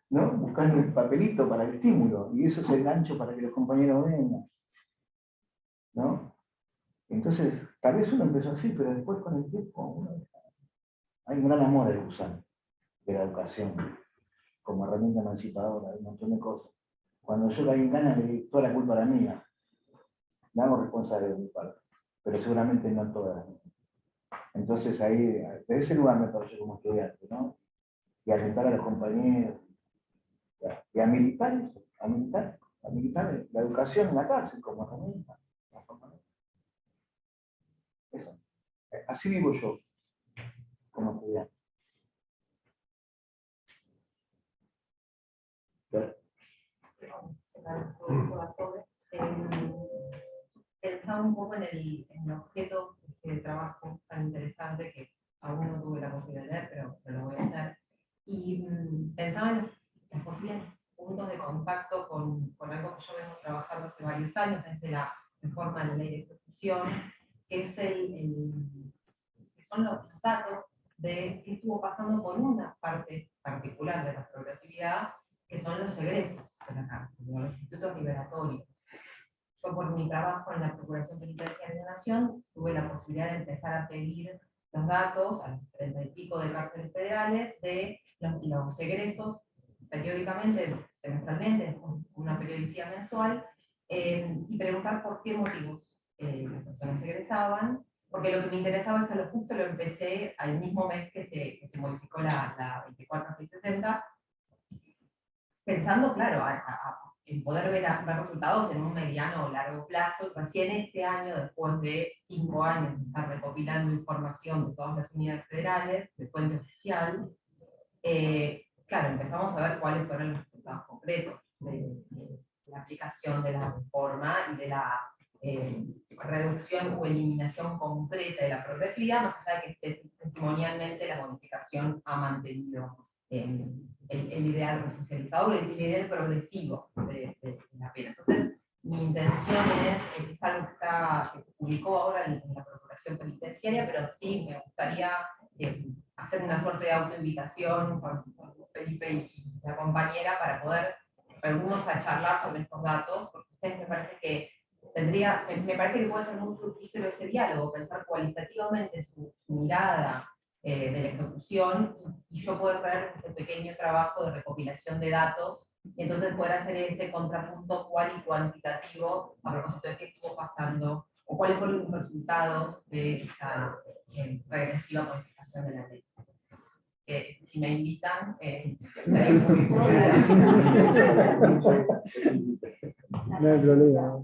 ¿no? Buscando el papelito para el estímulo, y eso es el gancho para que los compañeros vengan, ¿no? Entonces, tal vez uno empezó así, pero después con el tiempo hay un gran amor al Cusán, de la educación, como herramienta emancipadora, de un montón de cosas. Cuando yo caí en ganas, le di toda la culpa a la mía. Me hago responsable de mi parte, pero seguramente no todas. Entonces ahí, desde ese lugar me pareció como estudiante, ¿no? Y alentar a los compañeros, y a militar eso, a militar la educación en la cárcel como herramienta. Eso. Así vivo yo, como estudiante. Pensaba un poco en el objeto de trabajo tan interesante que aún no tuve la posibilidad de leer, pero lo voy a hacer. Y pensaba en los posibles puntos de contacto con algo que yo vengo trabajando hace varios años, desde la reforma de la ley de ejecución, que es que son los datos de qué estuvo pasando con una parte particular de la progresividad, que son los egresos de la cárcel, los institutos liberatorios. Yo por mi trabajo en la Procuración Penitenciaria de la Nación tuve la posibilidad de empezar a pedir los datos a los 30 y pico de cárceles federales de los egresos periódicamente, semestralmente, con una periodicidad mensual, y preguntar por qué motivos las personas egresaban, porque lo que me interesaba es que justo lo empecé al mismo mes que se modificó la 24660, pensando, claro, en poder ver resultados en un mediano o largo plazo. Recién este año, después de 5 años de estar recopilando información de todas las unidades federales, de fuente oficial, claro, empezamos a ver cuáles fueron los resultados concretos de la aplicación de la reforma y de la reducción o eliminación concreta de la progresividad, más allá de que testimonialmente la modificación ha mantenido el ideal resocializador, el ideal progresivo de la pena. Entonces, mi intención es algo que se publicó ahora en la Procuración Penitenciaria, pero sí me gustaría hacer una suerte de autoinvitación con Felipe y la compañera para poder reunirnos a charlar sobre estos datos, porque ustedes me parece que puede ser muy fructífero ese diálogo, pensar cualitativamente su mirada de la ejecución, y yo poder traer este pequeño trabajo de recopilación de datos, y entonces poder hacer ese contrapunto cual y cuantitativo a propósito de qué estuvo pasando, o cuáles fueron los resultados de esta regresiva modificación de la ley. Si me invitan, estaré muy No hay problema.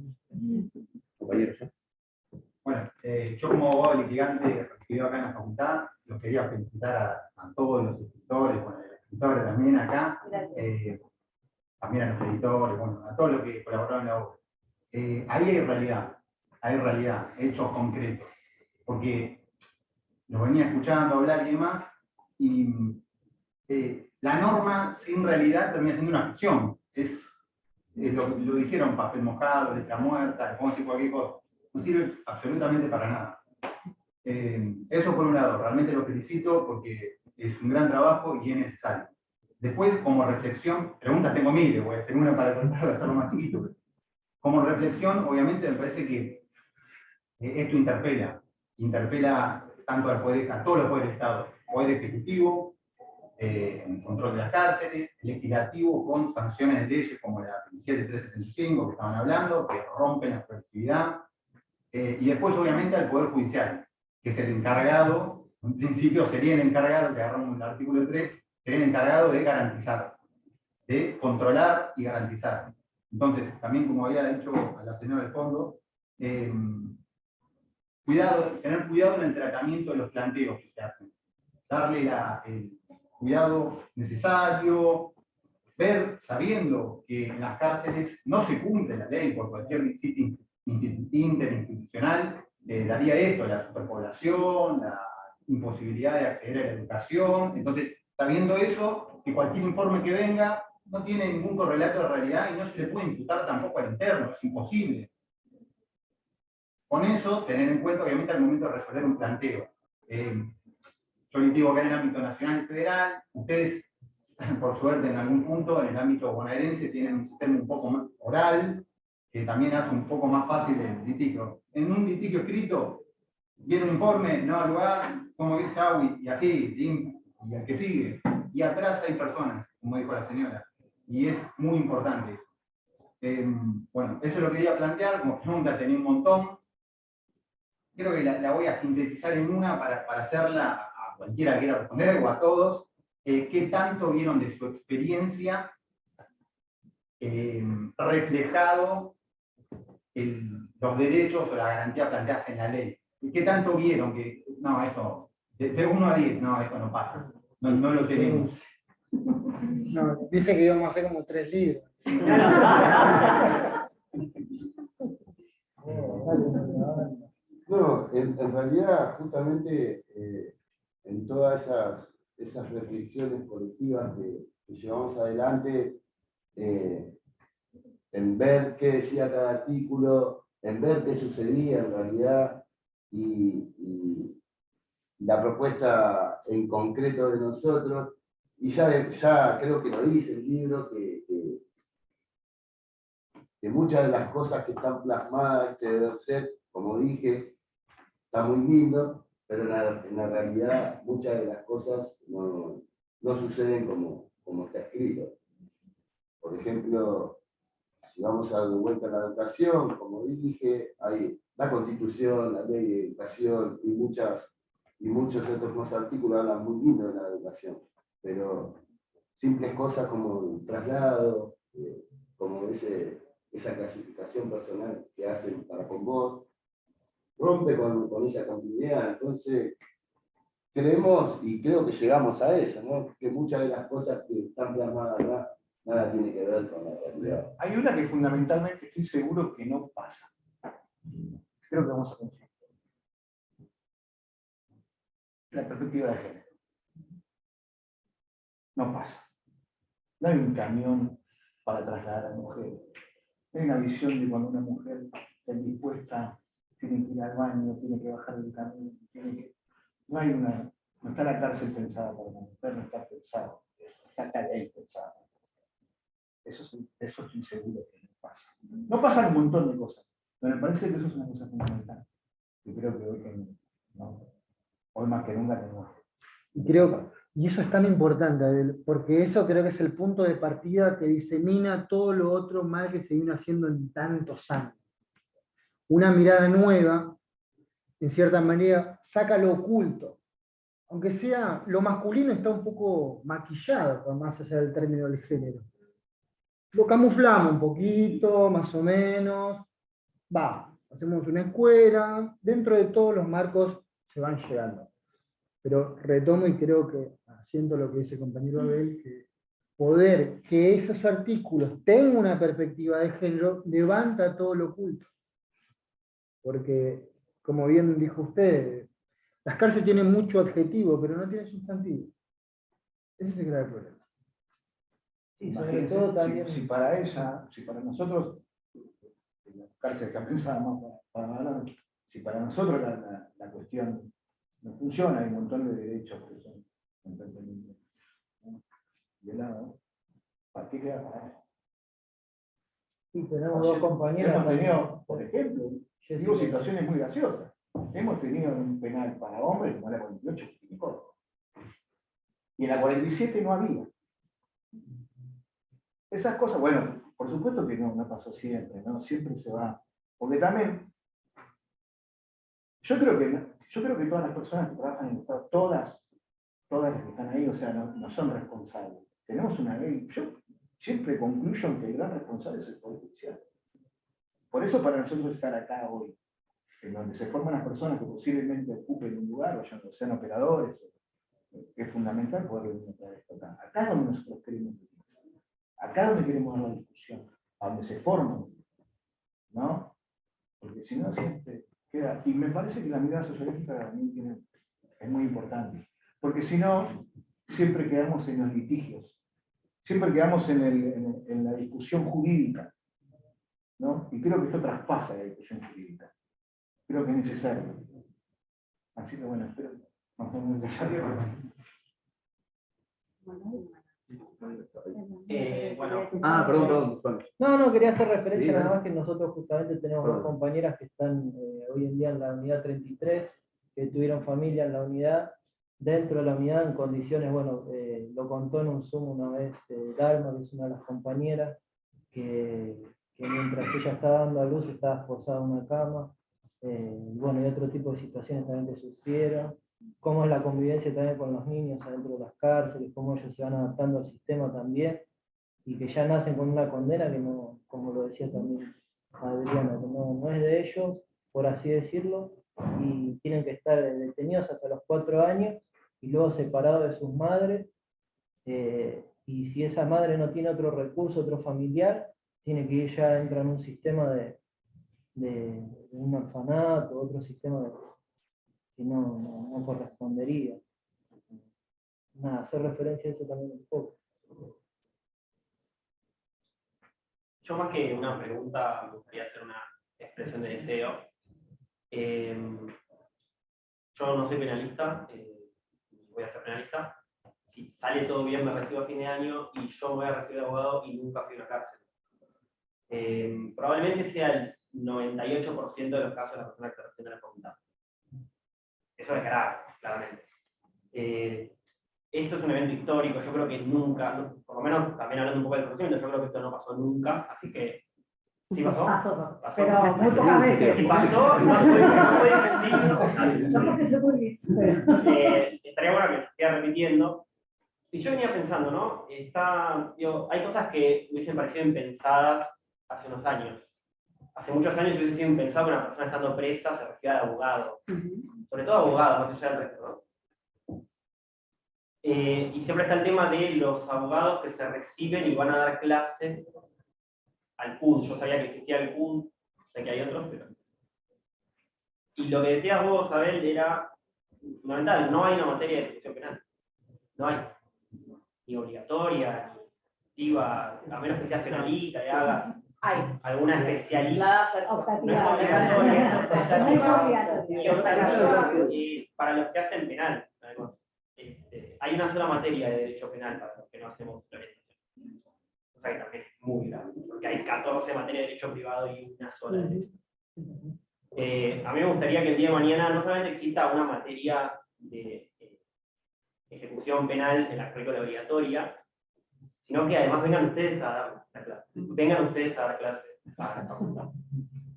Bueno, yo como abogado litigante recibido acá en la facultad, los quería felicitar a todos los escritores, bueno, a los escritores también acá, también a los editores, bueno, a todos los que colaboraron en la obra. Ahí hay realidad, hechos concretos, porque los venía escuchando hablar y demás, y la norma sin realidad termina siendo una ficción. Lo dijeron, papel mojado, letra muerta, le podemos decir cualquier cosa. No sirve absolutamente para nada. Eso por un lado, realmente lo felicito porque es un gran trabajo y es necesario. Después, como reflexión, preguntas tengo miles, voy a hacer una para tratar de hacerlo más chiquito. Pero como reflexión, obviamente me parece que esto interpela tanto al poder, a todos los poderes del Estado, poder ejecutivo, en control de las cárceles, el legislativo con sanciones de leyes como la 27375 que estaban hablando, que rompen la productividad, y después obviamente al Poder Judicial, que es el encargado, en principio sería el encargado, que agarramos el artículo 3, sería el encargado de garantizar, de controlar y garantizar. Entonces, también como había dicho a la señora del fondo, tener cuidado en el tratamiento de los planteos que se hacen. Darle el cuidado necesario, ver, sabiendo que en las cárceles no se cumple la ley por cualquier sitio interinstitucional, daría esto, la superpoblación, la imposibilidad de acceder a la educación. Entonces, sabiendo eso, que cualquier informe que venga no tiene ningún correlato de realidad y no se le puede imputar tampoco al interno, es imposible. Con eso, tener en cuenta, obviamente, al momento de resolver un planteo. Yo les digo que en el ámbito nacional y federal, ustedes, por suerte, en algún punto, en el ámbito bonaerense, tienen un sistema un poco más oral, que también hace un poco más fácil el litigio. En un litigio escrito, viene un informe, no al lugar, como dice Chau, y así, y el que sigue. Y atrás hay personas, como dijo la señora. Y es muy importante eso. Bueno, eso lo quería plantear, como pregunta tenía un montón. Creo que la voy a sintetizar en una para hacerla a cualquiera que quiera responder, o a todos. ¿Qué tanto vieron de su experiencia reflejado los derechos o la garantía planteadas en la ley? ¿Y qué tanto vieron que, no, esto, de 1 a 10, no, esto no pasa, no lo tenemos? No, dice que íbamos a hacer como 3 libros. No, en realidad, justamente, en todas esas reflexiones colectivas que llevamos adelante, en ver qué decía cada artículo, en ver qué sucedía en realidad, y la propuesta en concreto de nosotros, y ya creo que lo dice el libro, que muchas de las cosas que están plasmadas en este ser, como dije, está muy lindo, pero en la realidad muchas de las cosas no suceden como está escrito. Por ejemplo, si vamos a dar vuelta a la educación, como dije, hay la Constitución, la Ley de Educación y muchos otros más artículos hablan muy lindo de la educación, pero simples cosas como el traslado, como esa clasificación personal que hacen para con vos, rompe con esa continuidad. Entonces, creemos y creo que llegamos a eso, ¿no? Que muchas de las cosas que están plasmadas acá, nada tiene que ver con la realidad. Hay una que fundamentalmente estoy seguro que no pasa. Creo que vamos a conseguir. La perspectiva de género. No pasa. No hay un camión para trasladar a la mujer. Hay una visión de cuando una mujer está indispuesta, tiene que ir al baño, tiene que bajar del camión, no está la cárcel pensada para la mujer, no está pensado, está la ley pensada. Eso estoy seguro que no pasa. No pasan un montón de cosas, pero me parece que eso es una cosa fundamental. Y creo que hoy más que nunca tenemos. Y eso es tan importante, Abel, porque eso creo que es el punto de partida que disemina todo lo otro mal que se vino haciendo en tantos años. Una mirada nueva, en cierta manera, saca lo oculto. Aunque sea, lo masculino está un poco maquillado, por más allá del término del género. Lo camuflamos un poquito, más o menos. Hacemos una escuela, dentro de todos los marcos se van llegando. Pero retomo y creo que, haciendo lo que dice el compañero Abel, que esos artículos tengan una perspectiva de género, levanta todo lo oculto. Porque, como bien dijo usted, las cárceles tienen mucho adjetivo, pero no tienen sustantivo. Ese es el grave problema. Sí, sobre todo también. Si para nosotros, la cárcel que pensábamos, si para nosotros la cuestión no funciona, hay un montón de derechos que son constantemente violados, ¿para qué queda para eso? Sí, tenemos dos compañeras. Hemos tenido, por ejemplo, yo digo situaciones muy graciosas. Hemos tenido un penal para hombres, como la 48, que tiene corto. Y en la 47 no había. Esas cosas, bueno, por supuesto que no pasó siempre, ¿no? Siempre se va. Porque también, yo creo que todas las personas que trabajan en el Estado, todas las que están ahí, o sea, no son responsables. Tenemos una ley. Yo siempre concluyo que el gran responsable es el Poder Judicial. Por eso para nosotros estar acá hoy, en donde se forman las personas que posiblemente ocupen un lugar, o sean operadores, es fundamental poder venir a traer esto acá. Acá es donde nosotros queremos ir. Acá es donde queremos dar la discusión, a donde se forman, ¿no? Porque si no siempre queda... Y me parece que la mirada sociológica también es muy importante. Porque si no, siempre quedamos en los litigios. Siempre quedamos en la discusión jurídica, ¿no? Y creo que esto traspasa la discusión jurídica. Creo que es necesario. Así que bueno, espero que nos vemos necesario. Perdón. No, quería hacer referencia nada más que nosotros justamente tenemos dos compañeras que están hoy en día en la unidad 33, que tuvieron familia en la unidad, dentro de la unidad en condiciones, bueno, lo contó en un Zoom una vez Dalma, que es una de las compañeras, que mientras ella estaba dando a luz estaba esposada en una cama, bueno, y otro tipo de situaciones también que sufrieron, cómo es la convivencia también con los niños adentro de las cárceles, cómo ellos se van adaptando al sistema también, y que ya nacen con una condena que no, como lo decía también Adriana, que no es de ellos, por así decirlo, y tienen que estar detenidos hasta los 4 años, y luego separados de sus madres, y si esa madre no tiene otro recurso, otro familiar, tiene que ir ya, entra en un sistema de un orfanato, otro sistema que no correspondería. Nada, hacer referencia a eso también un poco. Yo más que una pregunta, me gustaría hacer una expresión de deseo. Yo no soy penalista, voy a ser penalista. Si sale todo bien, me recibo a fin de año y yo me voy a recibir de abogado y nunca fui a una cárcel. Probablemente sea el 98% de los casos de las personas que se reciben en la facultad. Eso es grave, claramente. Esto es un evento histórico, yo creo que nunca, por lo menos también hablando un poco del conocimiento, yo creo que esto no pasó nunca, así que... ¿Sí pasó? Pasó. Pero muy pocas veces. Si pasó, no estoy defendido. Estaría bueno que se siga repitiendo. Y yo venía pensando, ¿no? Hay cosas que hubiesen parecido impensadas hace unos años. Hace muchos años hubiese sido impensado que una persona estando presa se reciba de abogado. Sobre todo abogado, más allá del resto, ¿no? Y siempre está el tema de los abogados que se reciben y van a dar clases al PUD. Yo sabía que existía el PUD, sé que hay otros, pero... Y lo que decías vos, Abel, era fundamental. No hay una materia de ejecución penal. No hay. Ni obligatoria, ni activa, a menos que seas penalista y hagas alguna especialidad. No es obligatoria. Y para los que hacen penal, además. Hay una sola materia de derecho penal para los que no hacemos orientación. O sea que también es muy grave, porque hay 14 materias de derecho privado y una sola de derecho. A mí me gustaría que el día de mañana no solamente exista una materia de ejecución penal en la currícula obligatoria, sino que además vengan ustedes a dar clases. Vengan ustedes a dar clases a la facultad.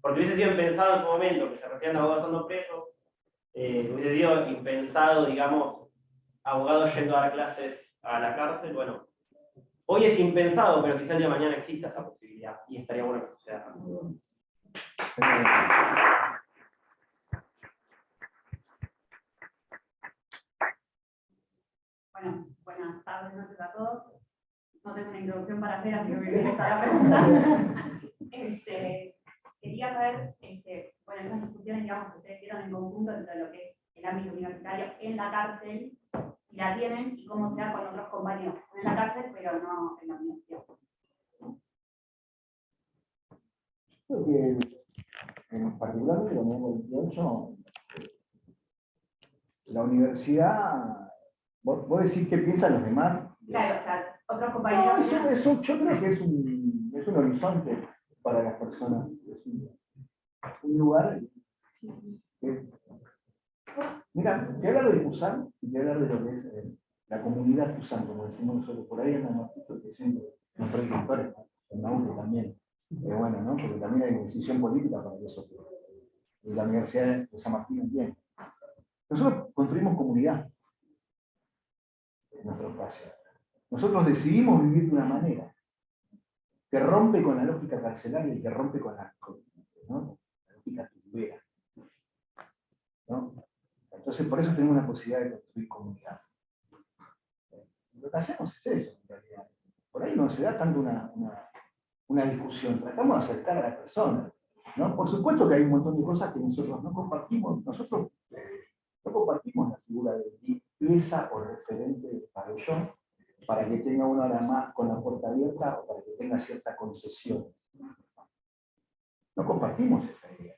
Porque hubiese sido impensado en su momento que se reciban abogados estando presos, hubiese sido impensado, digamos, abogados yendo a dar clases a la cárcel. Bueno, hoy es impensado, pero quizá el día de mañana exista esa posibilidad y estaría bueno que suceda. Bueno, buenas tardes, noches a todos. No tengo una introducción para hacer, así que me viene esta la pregunta. Quería saber, bueno, esas discusiones, digamos, que ustedes dieron en conjunto entre lo que es el ámbito universitario en la cárcel, si la tienen y cómo se da con otros compañeros en la cárcel, pero no en la universidad. Creo que en particular de la unidad 28, la universidad, vos decís qué piensan los demás. Claro, o sea, otros compañeros. No, eso yo creo que es un horizonte para las personas. Es un lugar que, mira, te hablar de Pusán y te hablar de lo que es la comunidad Tuzán, como decimos nosotros, por ahí andan más que siempre, nuestros escritores, en la UNE también. Bueno, ¿no? Porque también hay decisión política para que eso ocurra. Y la Universidad de San Martín entiende. Nosotros construimos comunidad en nuestro espacio. Nosotros decidimos vivir de una manera que rompe con la lógica carcelaria y que rompe con la lógica tubera, ¿no? Entonces, por eso tenemos una posibilidad de construir comunidad. Lo que hacemos es eso, en realidad. Por ahí no se da tanto una discusión, tratamos de acercar a la persona, ¿no? Por supuesto que hay un montón de cosas que nosotros no compartimos. Nosotros no compartimos la figura de pieza o referente del pabellón para que tenga una hora más con la puerta abierta o para que tenga cierta concesión. No compartimos esa idea.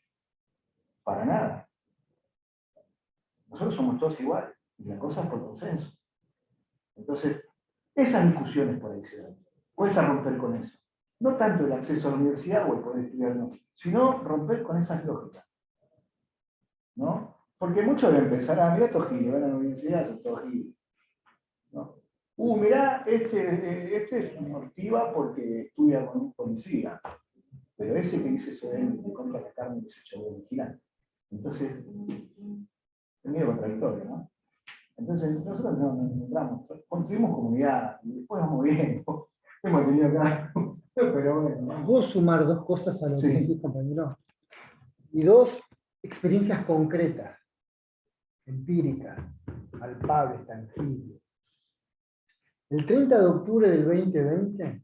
Para nada. Nosotros somos todos iguales y la cosa es por consenso. Entonces, esas discusiones por ahí se dan. Puedes romper con eso. No tanto el acceso a la universidad o el poder estudiar, no, sino romper con esas lógicas, ¿no? Porque muchos deben pensar, mira estos giles, van a la universidad, son todos giles, ¿no? Mirá, este es un ortiva porque estudia con un policía, pero ese que dice eso de él, que compra la carne y se echó de vigilante. Entonces, es medio contradictorio, ¿no? Entonces, nosotros nos encontramos, construimos comunidad, y después vamos bien, hemos tenido acá, pero bueno. ¿Puedo sumar dos cosas a lo que decís, compañero? Y dos experiencias concretas, empíricas, palpables, tangibles. El 30 de octubre del 2020,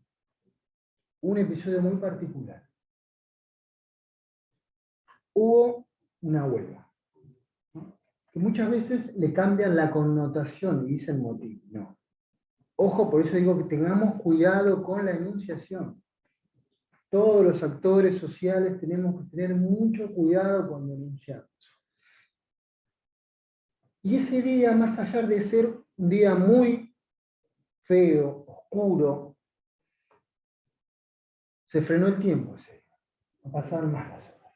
un episodio muy particular. Hubo una huelga, ¿no? Que muchas veces le cambian la connotación y dicen motivo. No. Ojo, por eso digo que tengamos cuidado con la enunciación. Todos los actores sociales tenemos que tener mucho cuidado cuando enunciamos. Y ese día, más allá de ser un día muy feo, oscuro, se frenó el tiempo ese día. No pasaron más las horas.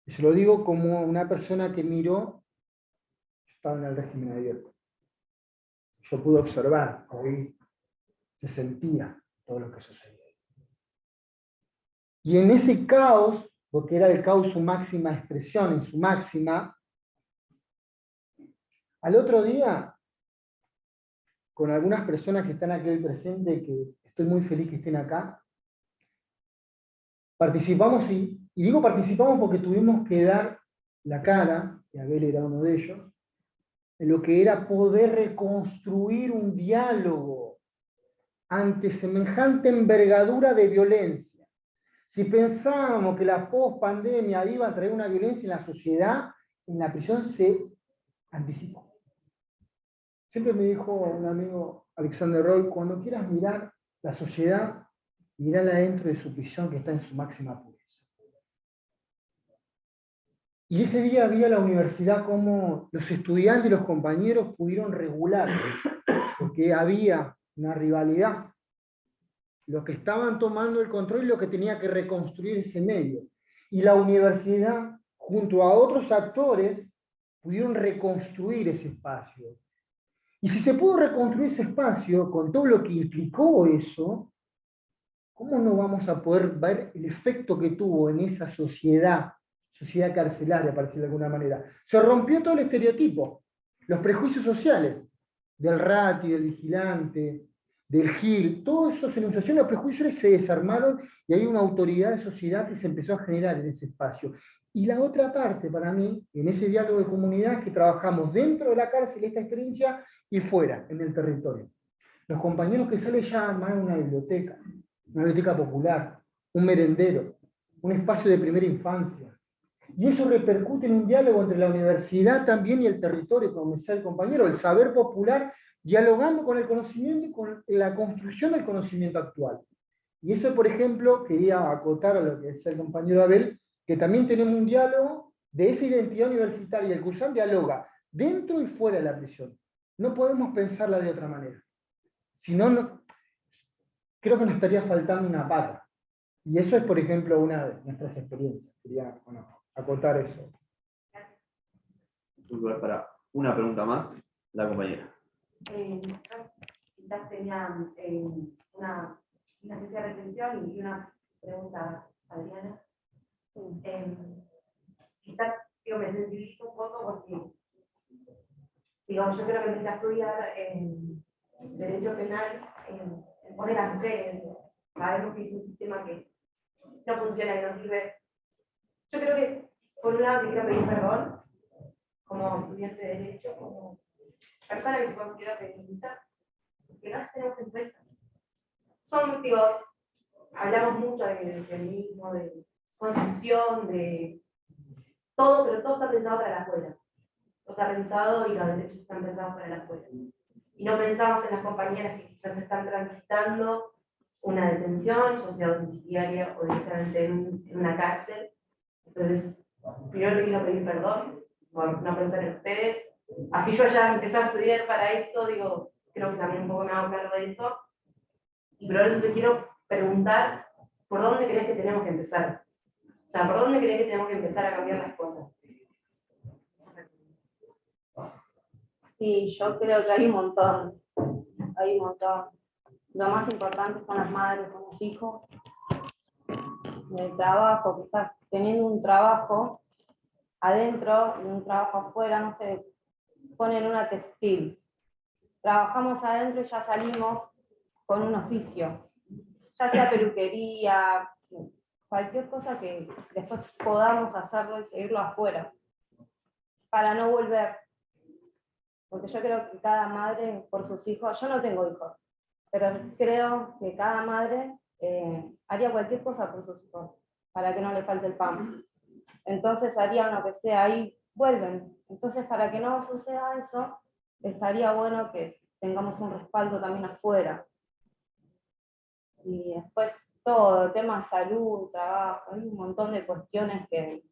Y se lo digo como una persona que miró, estaba en el régimen abierto. Yo pude observar, oí, se sentía todo lo que sucedía. Y en ese caos, porque era el caos su máxima expresión, en su máxima, al otro día, con algunas personas que están aquí hoy presentes, que estoy muy feliz que estén acá, participamos, y digo participamos porque tuvimos que dar la cara, y Abel era uno de ellos, en lo que era poder reconstruir un diálogo ante semejante envergadura de violencia. Si pensábamos que la post-pandemia iba a traer una violencia en la sociedad, en la prisión se anticipó. Siempre me dijo un amigo, Alexander Roy, cuando quieras mirar la sociedad, mirala dentro de su prisión que está en su máxima pureza. Y ese día había la universidad como los estudiantes y los compañeros pudieron regular, porque había una rivalidad. Los que estaban tomando el control y los que tenía que reconstruir ese medio. Y la universidad, junto a otros actores, pudieron reconstruir ese espacio. Y si se pudo reconstruir ese espacio, con todo lo que implicó eso, ¿cómo no vamos a poder ver el efecto que tuvo en esa sociedad carcelaria, para decirlo de alguna manera? Se rompió todo el estereotipo, los prejuicios sociales, del rati, del vigilante, del gil, todas esas enunciaciones, los prejuicios se desarmaron y hay una autoridad de sociedad que se empezó a generar en ese espacio. Y la otra parte, para mí, en ese diálogo de comunidad, es que trabajamos dentro de la cárcel esta experiencia y fuera, en el territorio. Los compañeros que salen ya armaron una biblioteca popular, un merendero, un espacio de primera infancia. Y eso repercute en un diálogo entre la universidad también y el territorio, como decía el compañero, el saber popular, dialogando con el conocimiento y con la construcción del conocimiento actual. Y eso, por ejemplo, quería acotar a lo que decía el compañero Abel, que también tenemos un diálogo de esa identidad universitaria. El Cursam dialoga dentro y fuera de la prisión. No podemos pensarla de otra manera. Si no, creo que nos estaría faltando una pata. Y eso es, por ejemplo, una de nuestras experiencias. Quería acotar eso. Para una pregunta más, la compañera. Quizás tenía una especie de reflexión y una pregunta, Adriana. Quizás me sensibilizo un poco porque yo creo que empecé a estudiar Derecho Penal en poner a las mujeres. Sabemos que es un sistema que no funciona y no sirve. Yo creo que, por un lado, te quiero pedir perdón, como estudiante de Derecho, como persona que se considera feminista, que no las tenemos en cuenta. Son motivos, hablamos mucho de feminismo, de construcción, de todo, pero todo está pensado para la afuera. Todo está pensado y los derechos están pensados para la afuera. Y no pensamos en las compañeras que quizás están transitando una detención, ya sea domiciliaria o directamente en una cárcel. Entonces, primero te quiero pedir perdón por no pensar en ustedes. Así yo ya empecé a estudiar para esto, digo, creo que también un poco me hago cargo de eso. Y por eso te quiero preguntar, ¿por dónde crees que tenemos que empezar? O sea, ¿por dónde crees que tenemos que empezar a cambiar las cosas? Sí, yo creo que hay un montón. Hay un montón. Lo más importante son las madres con los hijos. El trabajo, quizás teniendo un trabajo adentro y un trabajo afuera, no sé, ponen una textil. Trabajamos adentro y ya salimos con un oficio, ya sea peluquería, cualquier cosa que después podamos hacerlo y seguirlo afuera, para no volver. Porque yo creo que cada madre, por sus hijos, yo no tengo hijos, pero creo que cada madre haría cualquier cosa por sus hijos, para que no le falte el pan. Entonces harían lo que sea y vuelven. Entonces, para que no suceda eso, estaría bueno que tengamos un respaldo también afuera. Y después todo, tema de salud, trabajo, hay un montón de cuestiones que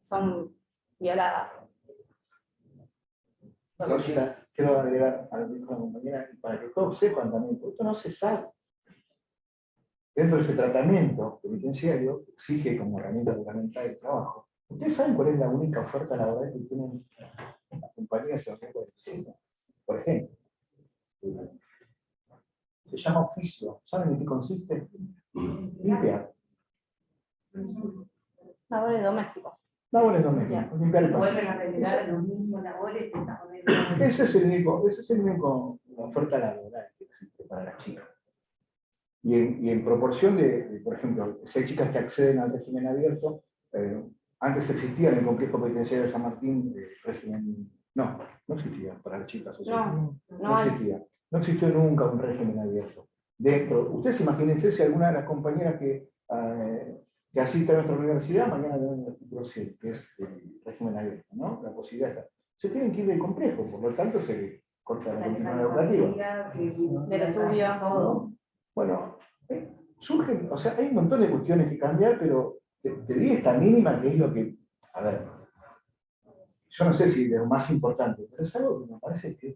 son violadas. Quiero agregar a lo que dijo la compañera, para que todos sepan también, porque esto no se sabe. Dentro de ese tratamiento penitenciario exige como herramienta fundamental el trabajo. ¿Ustedes saben cuál es la única oferta laboral que tienen las compañías en el sistema? Por ejemplo, se llama oficio. ¿Saben en qué consiste? Limpiar. Labores domésticos. Labores domésticas. Limpiar el pasillo. Vuelven a realizar los mismos labores que están Ese es el único oferta laboral que existe para las chicas. Y en proporción de, por ejemplo, si hay chicas que acceden al régimen abierto, antes existía en el complejo penitenciario de San Martín régimen. No existía para las chicas. O sea, no existía. No existió nunca un régimen abierto. Ustedes imagínense si alguna de las compañeras que asiste a nuestra universidad, mañana ven el artículo 100, que es el régimen abierto, ¿no? La posibilidad está. Se tienen que ir del complejo, por lo tanto se les corta la continuidad educativa. Del estudio, todo. Bueno, surgen, o sea, hay un montón de cuestiones que cambiar, pero te diría esta mínima que es lo que, a ver, yo no sé si es lo más importante, pero es algo que me parece que,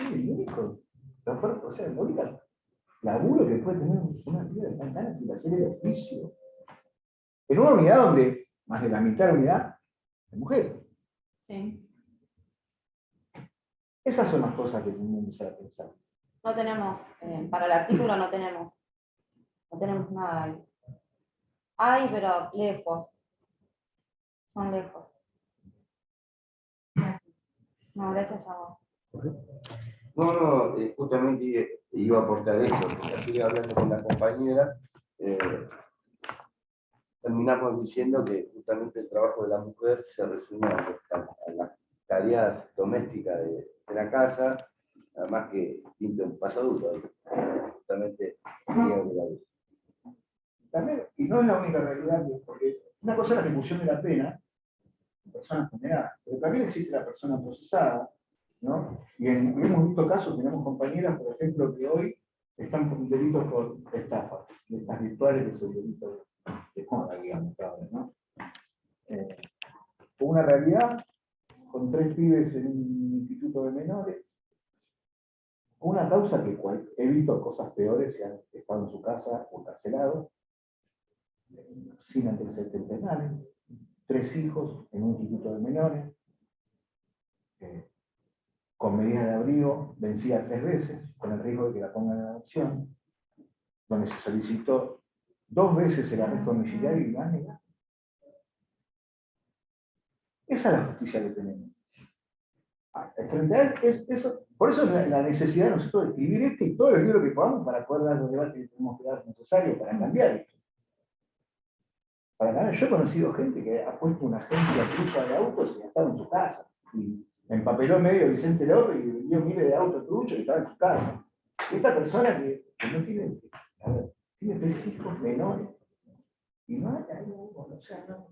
el único, o sea, el único laburo que puede tener una vida de tan ganas y hacer el oficio. En una unidad donde más de la mitad de la unidad es mujer. Sí. Esas son las cosas que tenemos que empezar a pensar. No tenemos, para el artículo no tenemos nada ahí. Hay, pero lejos. Son lejos. No, gracias a vos. No, justamente iba a aportar esto, porque así hablando con la compañera, terminamos diciendo que justamente el trabajo de la mujer se resume a las tareas domésticas de la casa, además que pinta un pasaduro, justamente quería hablar de eso. También, y no es la única realidad, porque una cosa es la ejecución de la pena en personas condenadas, pero también existe la persona procesada, ¿no? Y hemos visto casos, tenemos compañeras, por ejemplo, que hoy están con delitos por estafa, de estas virtuales que son delitos de moda, digamos, ¿no? Una realidad con 3 pibes en un instituto de menores, una causa que he visto cosas peores si han estado en su casa o encarcelados, sin antecedentes penales, 3 hijos en un instituto de menores. con medidas de abrigo vencida 3 veces, con el riesgo de que la pongan en adopción, donde se solicitó 2 veces el arresto domiciliario y más negado. Esa es la justicia que tenemos. Frente a eso, por eso la necesidad de nosotros de escribir este y todos los libros que podamos para poder dar los debates que tenemos que dar necesarios para cambiar esto. Yo he conocido gente que ha puesto una agencia trucha de autos y ha estado en su casa. Y empapeló medio Vicente López y vendió miles de autos truchos y estaba en su casa. Y esta persona que no tiene, a ver, tiene 3 hijos menores. Y no hay o sea, no.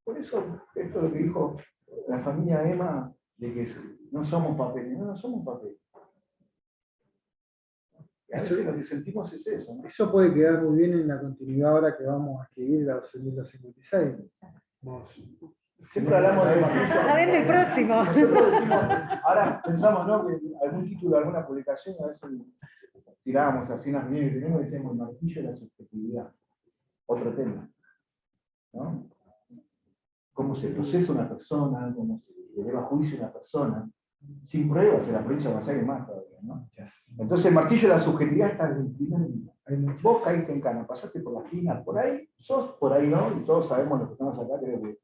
Por eso, esto es lo que dijo la familia Emma, de que no somos papeles, no somos papeles. Y a veces lo que sentimos es eso, ¿no? Eso puede quedar muy bien en la continuidad ahora que vamos a escribir la 56. Siempre hablamos de A ver el próximo. Ahora pensamos, ¿no? Que algún título, alguna publicación, a veces tirábamos así unas líneas que tenemos y decíamos el martillo de la subjetividad. Otro tema, ¿no? Cómo se procesa una persona, cómo se eleva a juicio una persona, sin pruebas en la provincia de Buenos Aires más todavía, ¿no? Entonces el martillo de la subjetividad está en el primer día. Vos caíste en cana, pasaste por la esquina, por ahí sos, por ahí no, y todos sabemos, los que estamos acá, creo que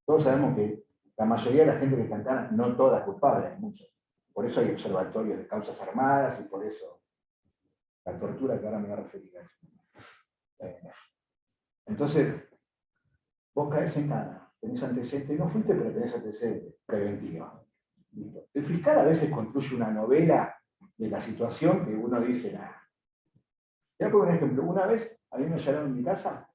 todos sabemos que la mayoría de la gente que está en cana, no toda es culpable, hay muchos. Por eso hay observatorios de causas armadas y por eso la tortura que ahora me voy a referir a eso. Entonces, vos caes en cana, tenés antecedentes, no fuiste, pero tenés antecedentes preventivos. El fiscal a veces construye una novela de la situación que uno dice, nada. Ya por un ejemplo, una vez a mí me hallaron en mi casa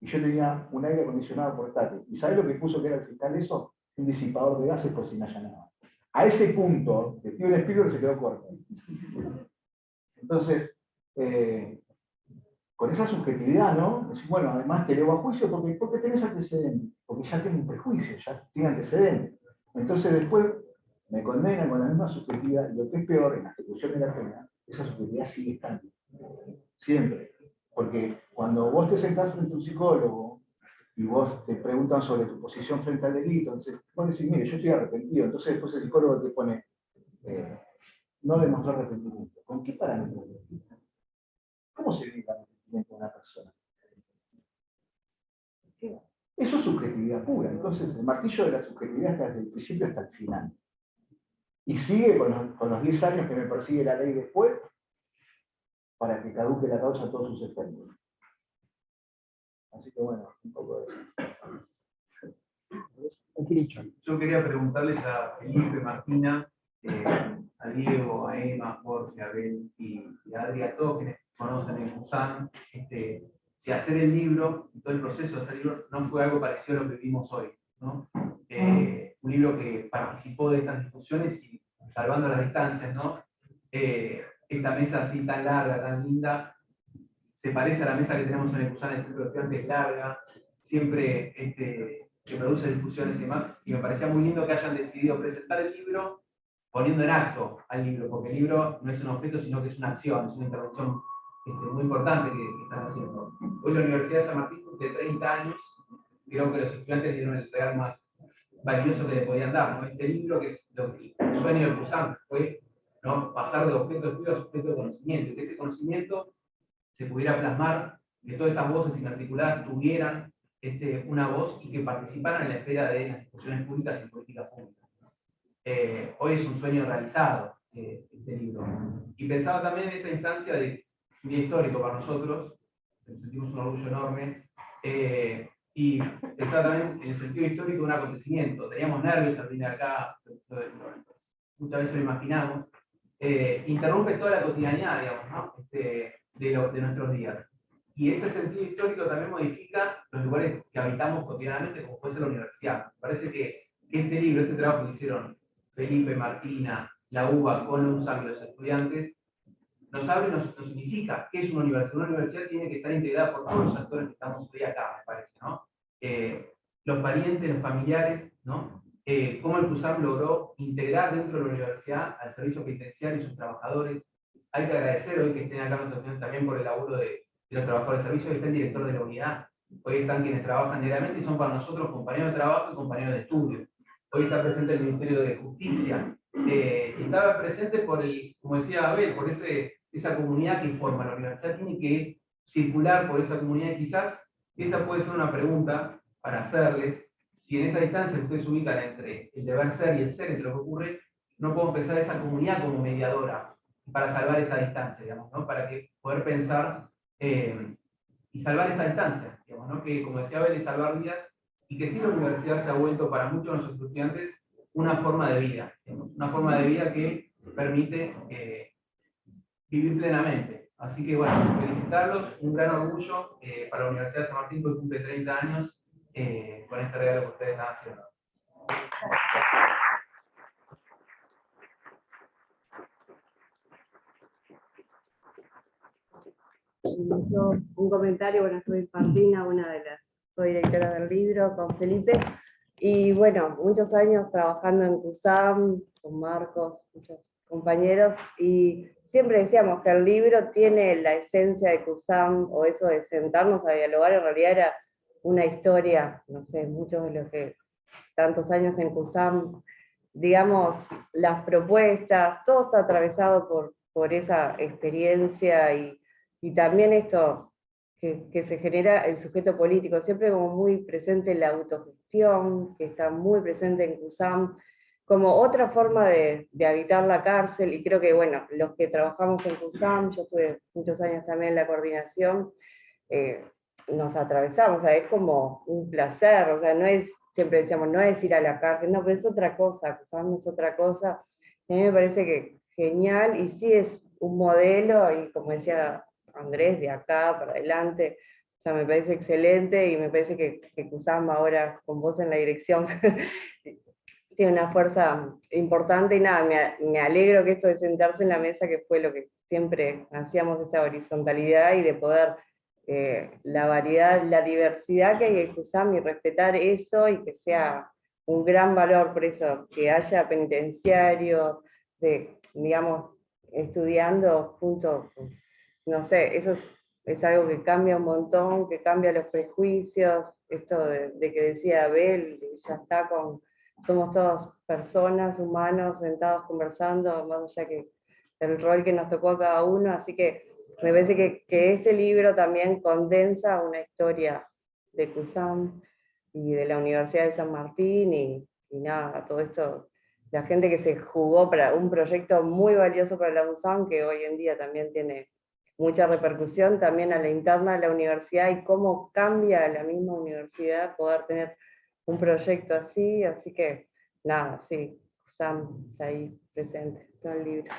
y yo tenía un aire acondicionado portátil. ¿Y sabés lo que puso que era el fiscal eso? Un disipador de gases por si me allanaban. A ese punto, el tío del Spielberg se quedó corto. Entonces, con esa subjetividad, ¿no? Decir, bueno, además te elevo a juicio porque tenés antecedentes, porque ya tengo un prejuicio, ya tiene antecedentes. Entonces después me condenan con la misma subjetividad, y lo que es peor, en la ejecución de la pena, esa subjetividad sigue estando. Siempre. Porque cuando vos te sentás frente a un psicólogo y vos te preguntan sobre tu posición frente al delito, entonces vos decís, mire, yo estoy arrepentido, entonces después el psicólogo te pone, no demostró arrepentimiento. ¿Con qué parámetros? ¿Cómo se ve el arrepentimiento de una persona? Eso es subjetividad pura. Entonces el martillo de la subjetividad está desde el principio hasta el final. Y sigue con los 10 años que me persigue la ley después, para que caduque la causa a todos sus efectos. Así que bueno, un poco de eso. Yo quería preguntarles a Felipe, Martina, a Diego, a Emma, a Jorge, a Abel y a Adri, a todos quienes conocen el CUSAN, si hacer el libro, todo el proceso de hacer el libro, no fue algo parecido a lo que vimos hoy, ¿no? Un libro que participó de estas discusiones y salvando las distancias, ¿no? Esta mesa así tan larga, tan linda, se parece a la mesa que tenemos en el CUSAN del Centro de Estudiantes, larga, siempre que produce discusiones y demás, y me parecía muy lindo que hayan decidido presentar el libro poniendo en acto al libro, porque el libro no es un objeto, sino que es una acción, es una intervención muy importante que están haciendo. Hoy la Universidad de San Martín cumple 30 años, creo que los estudiantes dieron el regalo más valioso que le podían dar, ¿no? Este libro que es el sueño del CUSAN, fue, ¿no?, pasar de objeto de estudio a objeto de conocimiento, y que ese conocimiento se pudiera plasmar, que todas esas voces inarticuladas tuvieran una voz y que participaran en la esfera de las discusiones públicas y políticas públicas. Hoy es un sueño realizado este libro. Y pensaba también en esta instancia de un día histórico para nosotros, sentimos un orgullo enorme, y pensaba también en el sentido histórico de un acontecimiento. Teníamos nervios al venir acá, muchas veces lo imaginamos, interrumpe toda la cotidianidad, digamos, ¿no? de nuestros días. Y ese sentido histórico también modifica los lugares que habitamos cotidianamente, como puede ser la universidad. Me parece que este libro, este trabajo que hicieron Felipe, Martina, la UBA, con UNSAM y los estudiantes, nos abre, nos significa qué es una universidad. Una universidad tiene que estar integrada por todos los actores que estamos hoy acá, me parece, ¿no? Los parientes, los familiares, ¿no? Cómo el CUSAM logró integrar dentro de la universidad al servicio penitenciario y sus trabajadores. Hay que agradecer hoy que estén acá nuestros estudiantes también por el laburo de los trabajadores de servicio. Hoy está el director de la unidad, hoy están quienes trabajan diariamente y son para nosotros compañeros de trabajo y compañeros de estudio. Hoy está presente el Ministerio de Justicia, estaba presente por como decía Abel, por esa comunidad que forma la universidad, tiene que circular por esa comunidad, y quizás esa puede ser una pregunta para hacerles, si en esa distancia ustedes se ubican entre el deber ser y el ser, entre lo que ocurre, no puedo pensar esa comunidad como mediadora para salvar esa distancia, digamos, ¿no? Para poder pensar y salvar esa distancia, digamos, ¿no? Que como decía Abel, es salvar vidas, y que sí la universidad se ha vuelto para muchos de nuestros estudiantes una forma de vida, digamos, una forma de vida que permite vivir plenamente. Así que bueno, felicitarlos, un gran orgullo para la Universidad de San Martín, que cumple 30 años con este regalo que ustedes están haciendo. Yo, un comentario, bueno, soy Martina, soy directora del libro con Felipe, y bueno, muchos años trabajando en CUSAM, con Marcos, muchos compañeros, y siempre decíamos que el libro tiene la esencia de CUSAM, o eso de sentarnos a dialogar, en realidad era una historia, no sé, muchos de los que tantos años en CUSAM, digamos, las propuestas, todo está atravesado por esa experiencia, y también esto que se genera el sujeto político, siempre como muy presente la autogestión, que está muy presente en CUSAM, como otra forma de habitar la cárcel, y creo que, bueno, los que trabajamos en CUSAM, yo estuve muchos años también en la coordinación, nos atravesamos, o sea, es como un placer, o sea, no es, siempre decíamos, no es ir a la cárcel, no, pero es otra cosa, CUSAM es otra cosa, a mí me parece que genial, y sí es un modelo, y como decía Andrés, de acá para adelante, o sea, me parece excelente, y me parece que CUSAM ahora, con vos en la dirección, tiene una fuerza importante, y nada, me alegro que esto de sentarse en la mesa, que fue lo que siempre hacíamos, esta horizontalidad, y de poder, la variedad, la diversidad que hay en CUSAM, y respetar eso, y que sea un gran valor, por eso, que haya penitenciarios, digamos, estudiando juntos, no sé, eso es algo que cambia un montón, que cambia los prejuicios, esto de que decía Abel, ya está somos todos personas, humanos, sentados conversando, más allá que el rol que nos tocó a cada uno, así que me parece que este libro también condensa una historia de CUSAM y de la Universidad de San Martín, y nada, todo esto, la gente que se jugó para un proyecto muy valioso para la USAM, que hoy en día también tiene mucha repercusión también a la interna de la universidad, y cómo cambia la misma universidad poder tener un proyecto así que nada, sí, Sam está ahí presente, todo el libro.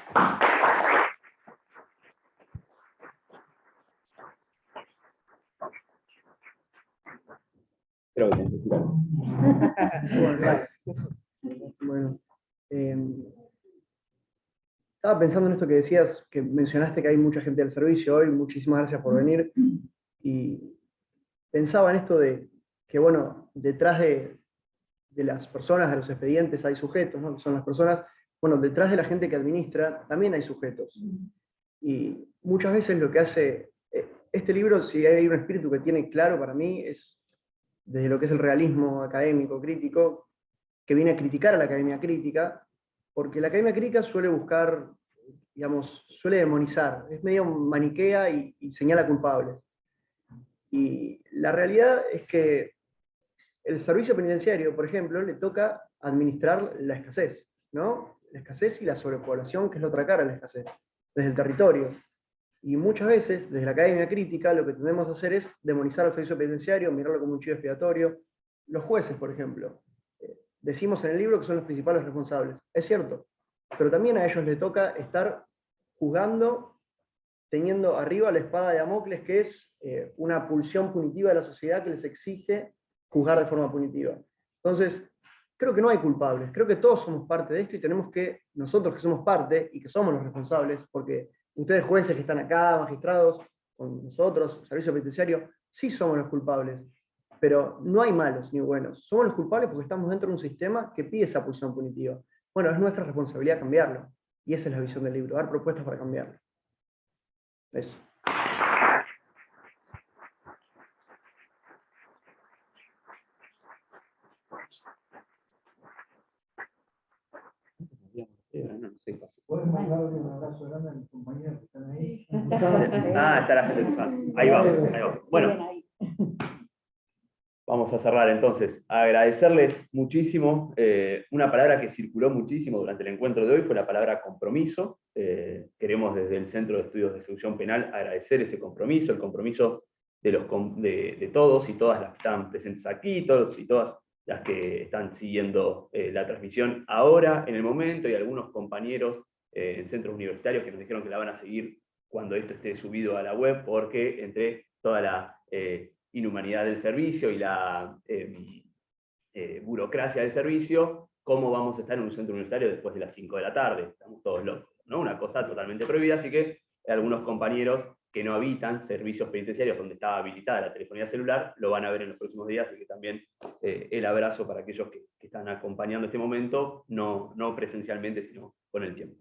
Creo que necesitamos. Bueno, estaba pensando en esto que decías, que mencionaste que hay mucha gente del servicio hoy, muchísimas gracias por venir, y pensaba en esto de que, bueno, detrás de las personas, de los expedientes, hay sujetos, ¿no? Que son las personas, bueno, detrás de la gente que administra también hay sujetos. Y muchas veces lo que hace este libro, si hay un espíritu que tiene claro para mí, es desde lo que es el realismo académico, crítico, que viene a criticar a la academia crítica, porque la academia crítica suele buscar, digamos, suele demonizar, es medio maniquea y señala culpables. Y la realidad es que el servicio penitenciario, por ejemplo, le toca administrar la escasez, ¿no? La escasez y la sobrepoblación, que es la otra cara de la escasez, desde el territorio. Y muchas veces, desde la academia crítica, lo que tendemos a hacer es demonizar al servicio penitenciario, mirarlo como un chivo expiatorio. Los jueces, por ejemplo, decimos en el libro que son los principales responsables. Es cierto, pero también a ellos les toca estar juzgando, teniendo arriba la espada de Damocles, que es una pulsión punitiva de la sociedad que les exige juzgar de forma punitiva. Entonces, creo que no hay culpables, creo que todos somos parte de esto, y tenemos que, nosotros que somos parte y que somos los responsables, porque ustedes jueces que están acá, magistrados, con nosotros, servicio penitenciario, sí somos los culpables, pero no hay malos ni buenos, somos los culpables porque estamos dentro de un sistema que pide esa pulsión punitiva. Bueno, es nuestra responsabilidad cambiarlo, y esa es la visión del libro, dar propuestas para cambiarlo. Eso. Un abrazo grande a mis compañeros que están ahí. Está la gente cruzando. Ahí vamos. Bueno, vamos a cerrar entonces. Agradecerles muchísimo. Una palabra que circuló muchísimo durante el encuentro de hoy fue la palabra compromiso. Queremos desde el Centro de Estudios de Ejecución Penal agradecer ese compromiso, el compromiso de todos y todas las que están presentes aquí, todos y todas las que están siguiendo la transmisión ahora, en el momento, y algunos compañeros en centros universitarios que nos dijeron que la van a seguir cuando esto esté subido a la web, porque entre toda la inhumanidad del servicio y la burocracia del servicio, ¿cómo vamos a estar en un centro universitario después de las 5 de la tarde? Estamos todos locos, ¿no? Una cosa totalmente prohibida, así que algunos compañeros que no habitan servicios penitenciarios donde está habilitada la telefonía celular, lo van a ver en los próximos días, así que también el abrazo para aquellos que están acompañando este momento, no presencialmente, sino con el tiempo.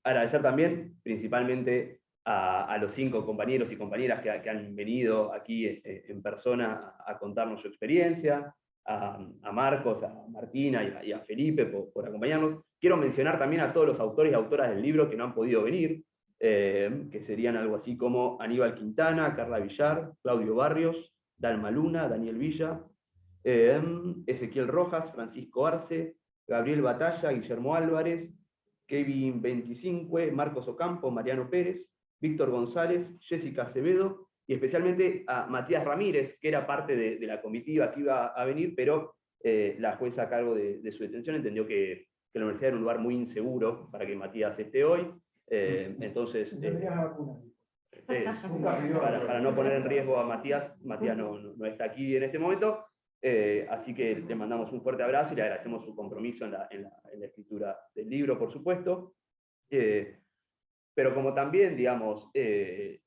Agradecer también, principalmente, a los 5 compañeros y compañeras que han venido aquí en persona a contarnos su experiencia, a Marcos, a Martina y a Felipe por acompañarnos. Quiero mencionar también a todos los autores y autoras del libro que no han podido venir, que serían algo así como Aníbal Quintana, Carla Villar, Claudio Barrios, Dalma Luna, Daniel Villa, Ezequiel Rojas, Francisco Arce, Gabriel Batalla, Guillermo Álvarez, Kevin 25, Marcos Ocampo, Mariano Pérez, Víctor González, Jessica Acevedo, y especialmente a Matías Ramírez, que era parte de la comitiva que iba a venir, pero la jueza a cargo de su detención entendió que la universidad era un lugar muy inseguro para que Matías esté hoy. Entonces, para no poner en riesgo a Matías no está aquí en este momento, así que le mandamos un fuerte abrazo y le agradecemos su compromiso en la escritura del libro, por supuesto. Pero como también, digamos,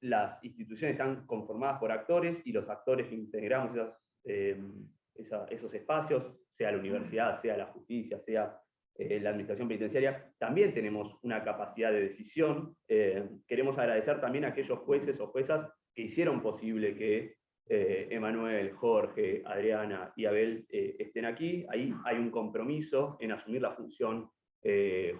las instituciones están conformadas por actores, y los actores que integramos esos espacios, sea la universidad, sea la justicia, sea la administración penitenciaria, también tenemos una capacidad de decisión. Queremos agradecer también a aquellos jueces o juezas que hicieron posible que Emanuel, Jorge, Adriana y Abel estén aquí. Ahí hay un compromiso en asumir la función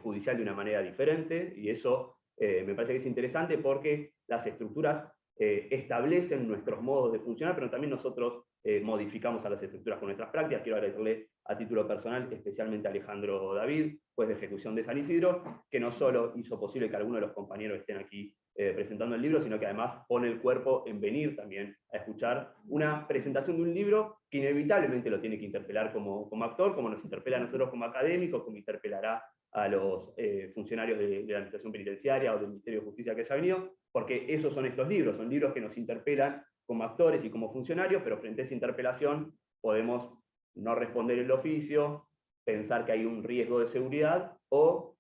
judicial de una manera diferente, y eso me parece que es interesante porque las estructuras establecen nuestros modos de funcionar, pero también nosotros modificamos a las estructuras con nuestras prácticas. Quiero agradecerle a título personal especialmente a Alejandro David, juez de ejecución de San Isidro, que no solo hizo posible que algunos de los compañeros estén aquí presentando el libro, sino que además pone el cuerpo en venir también a escuchar una presentación de un libro que inevitablemente lo tiene que interpelar como actor, como nos interpela a nosotros como académicos, como interpelará a los funcionarios de la administración penitenciaria o del Ministerio de Justicia que haya venido, porque esos son estos libros, son libros que nos interpelan como actores y como funcionarios, pero frente a esa interpelación podemos no responder el oficio, pensar que hay un riesgo de seguridad, o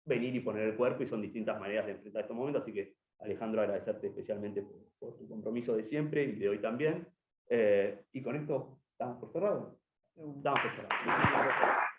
venir y poner el cuerpo, y son distintas maneras de enfrentar estos momentos. Así que, Alejandro, agradecerte especialmente por tu compromiso de siempre y de hoy también. Y con esto, ¿estamos por cerrado? Estamos por cerrado.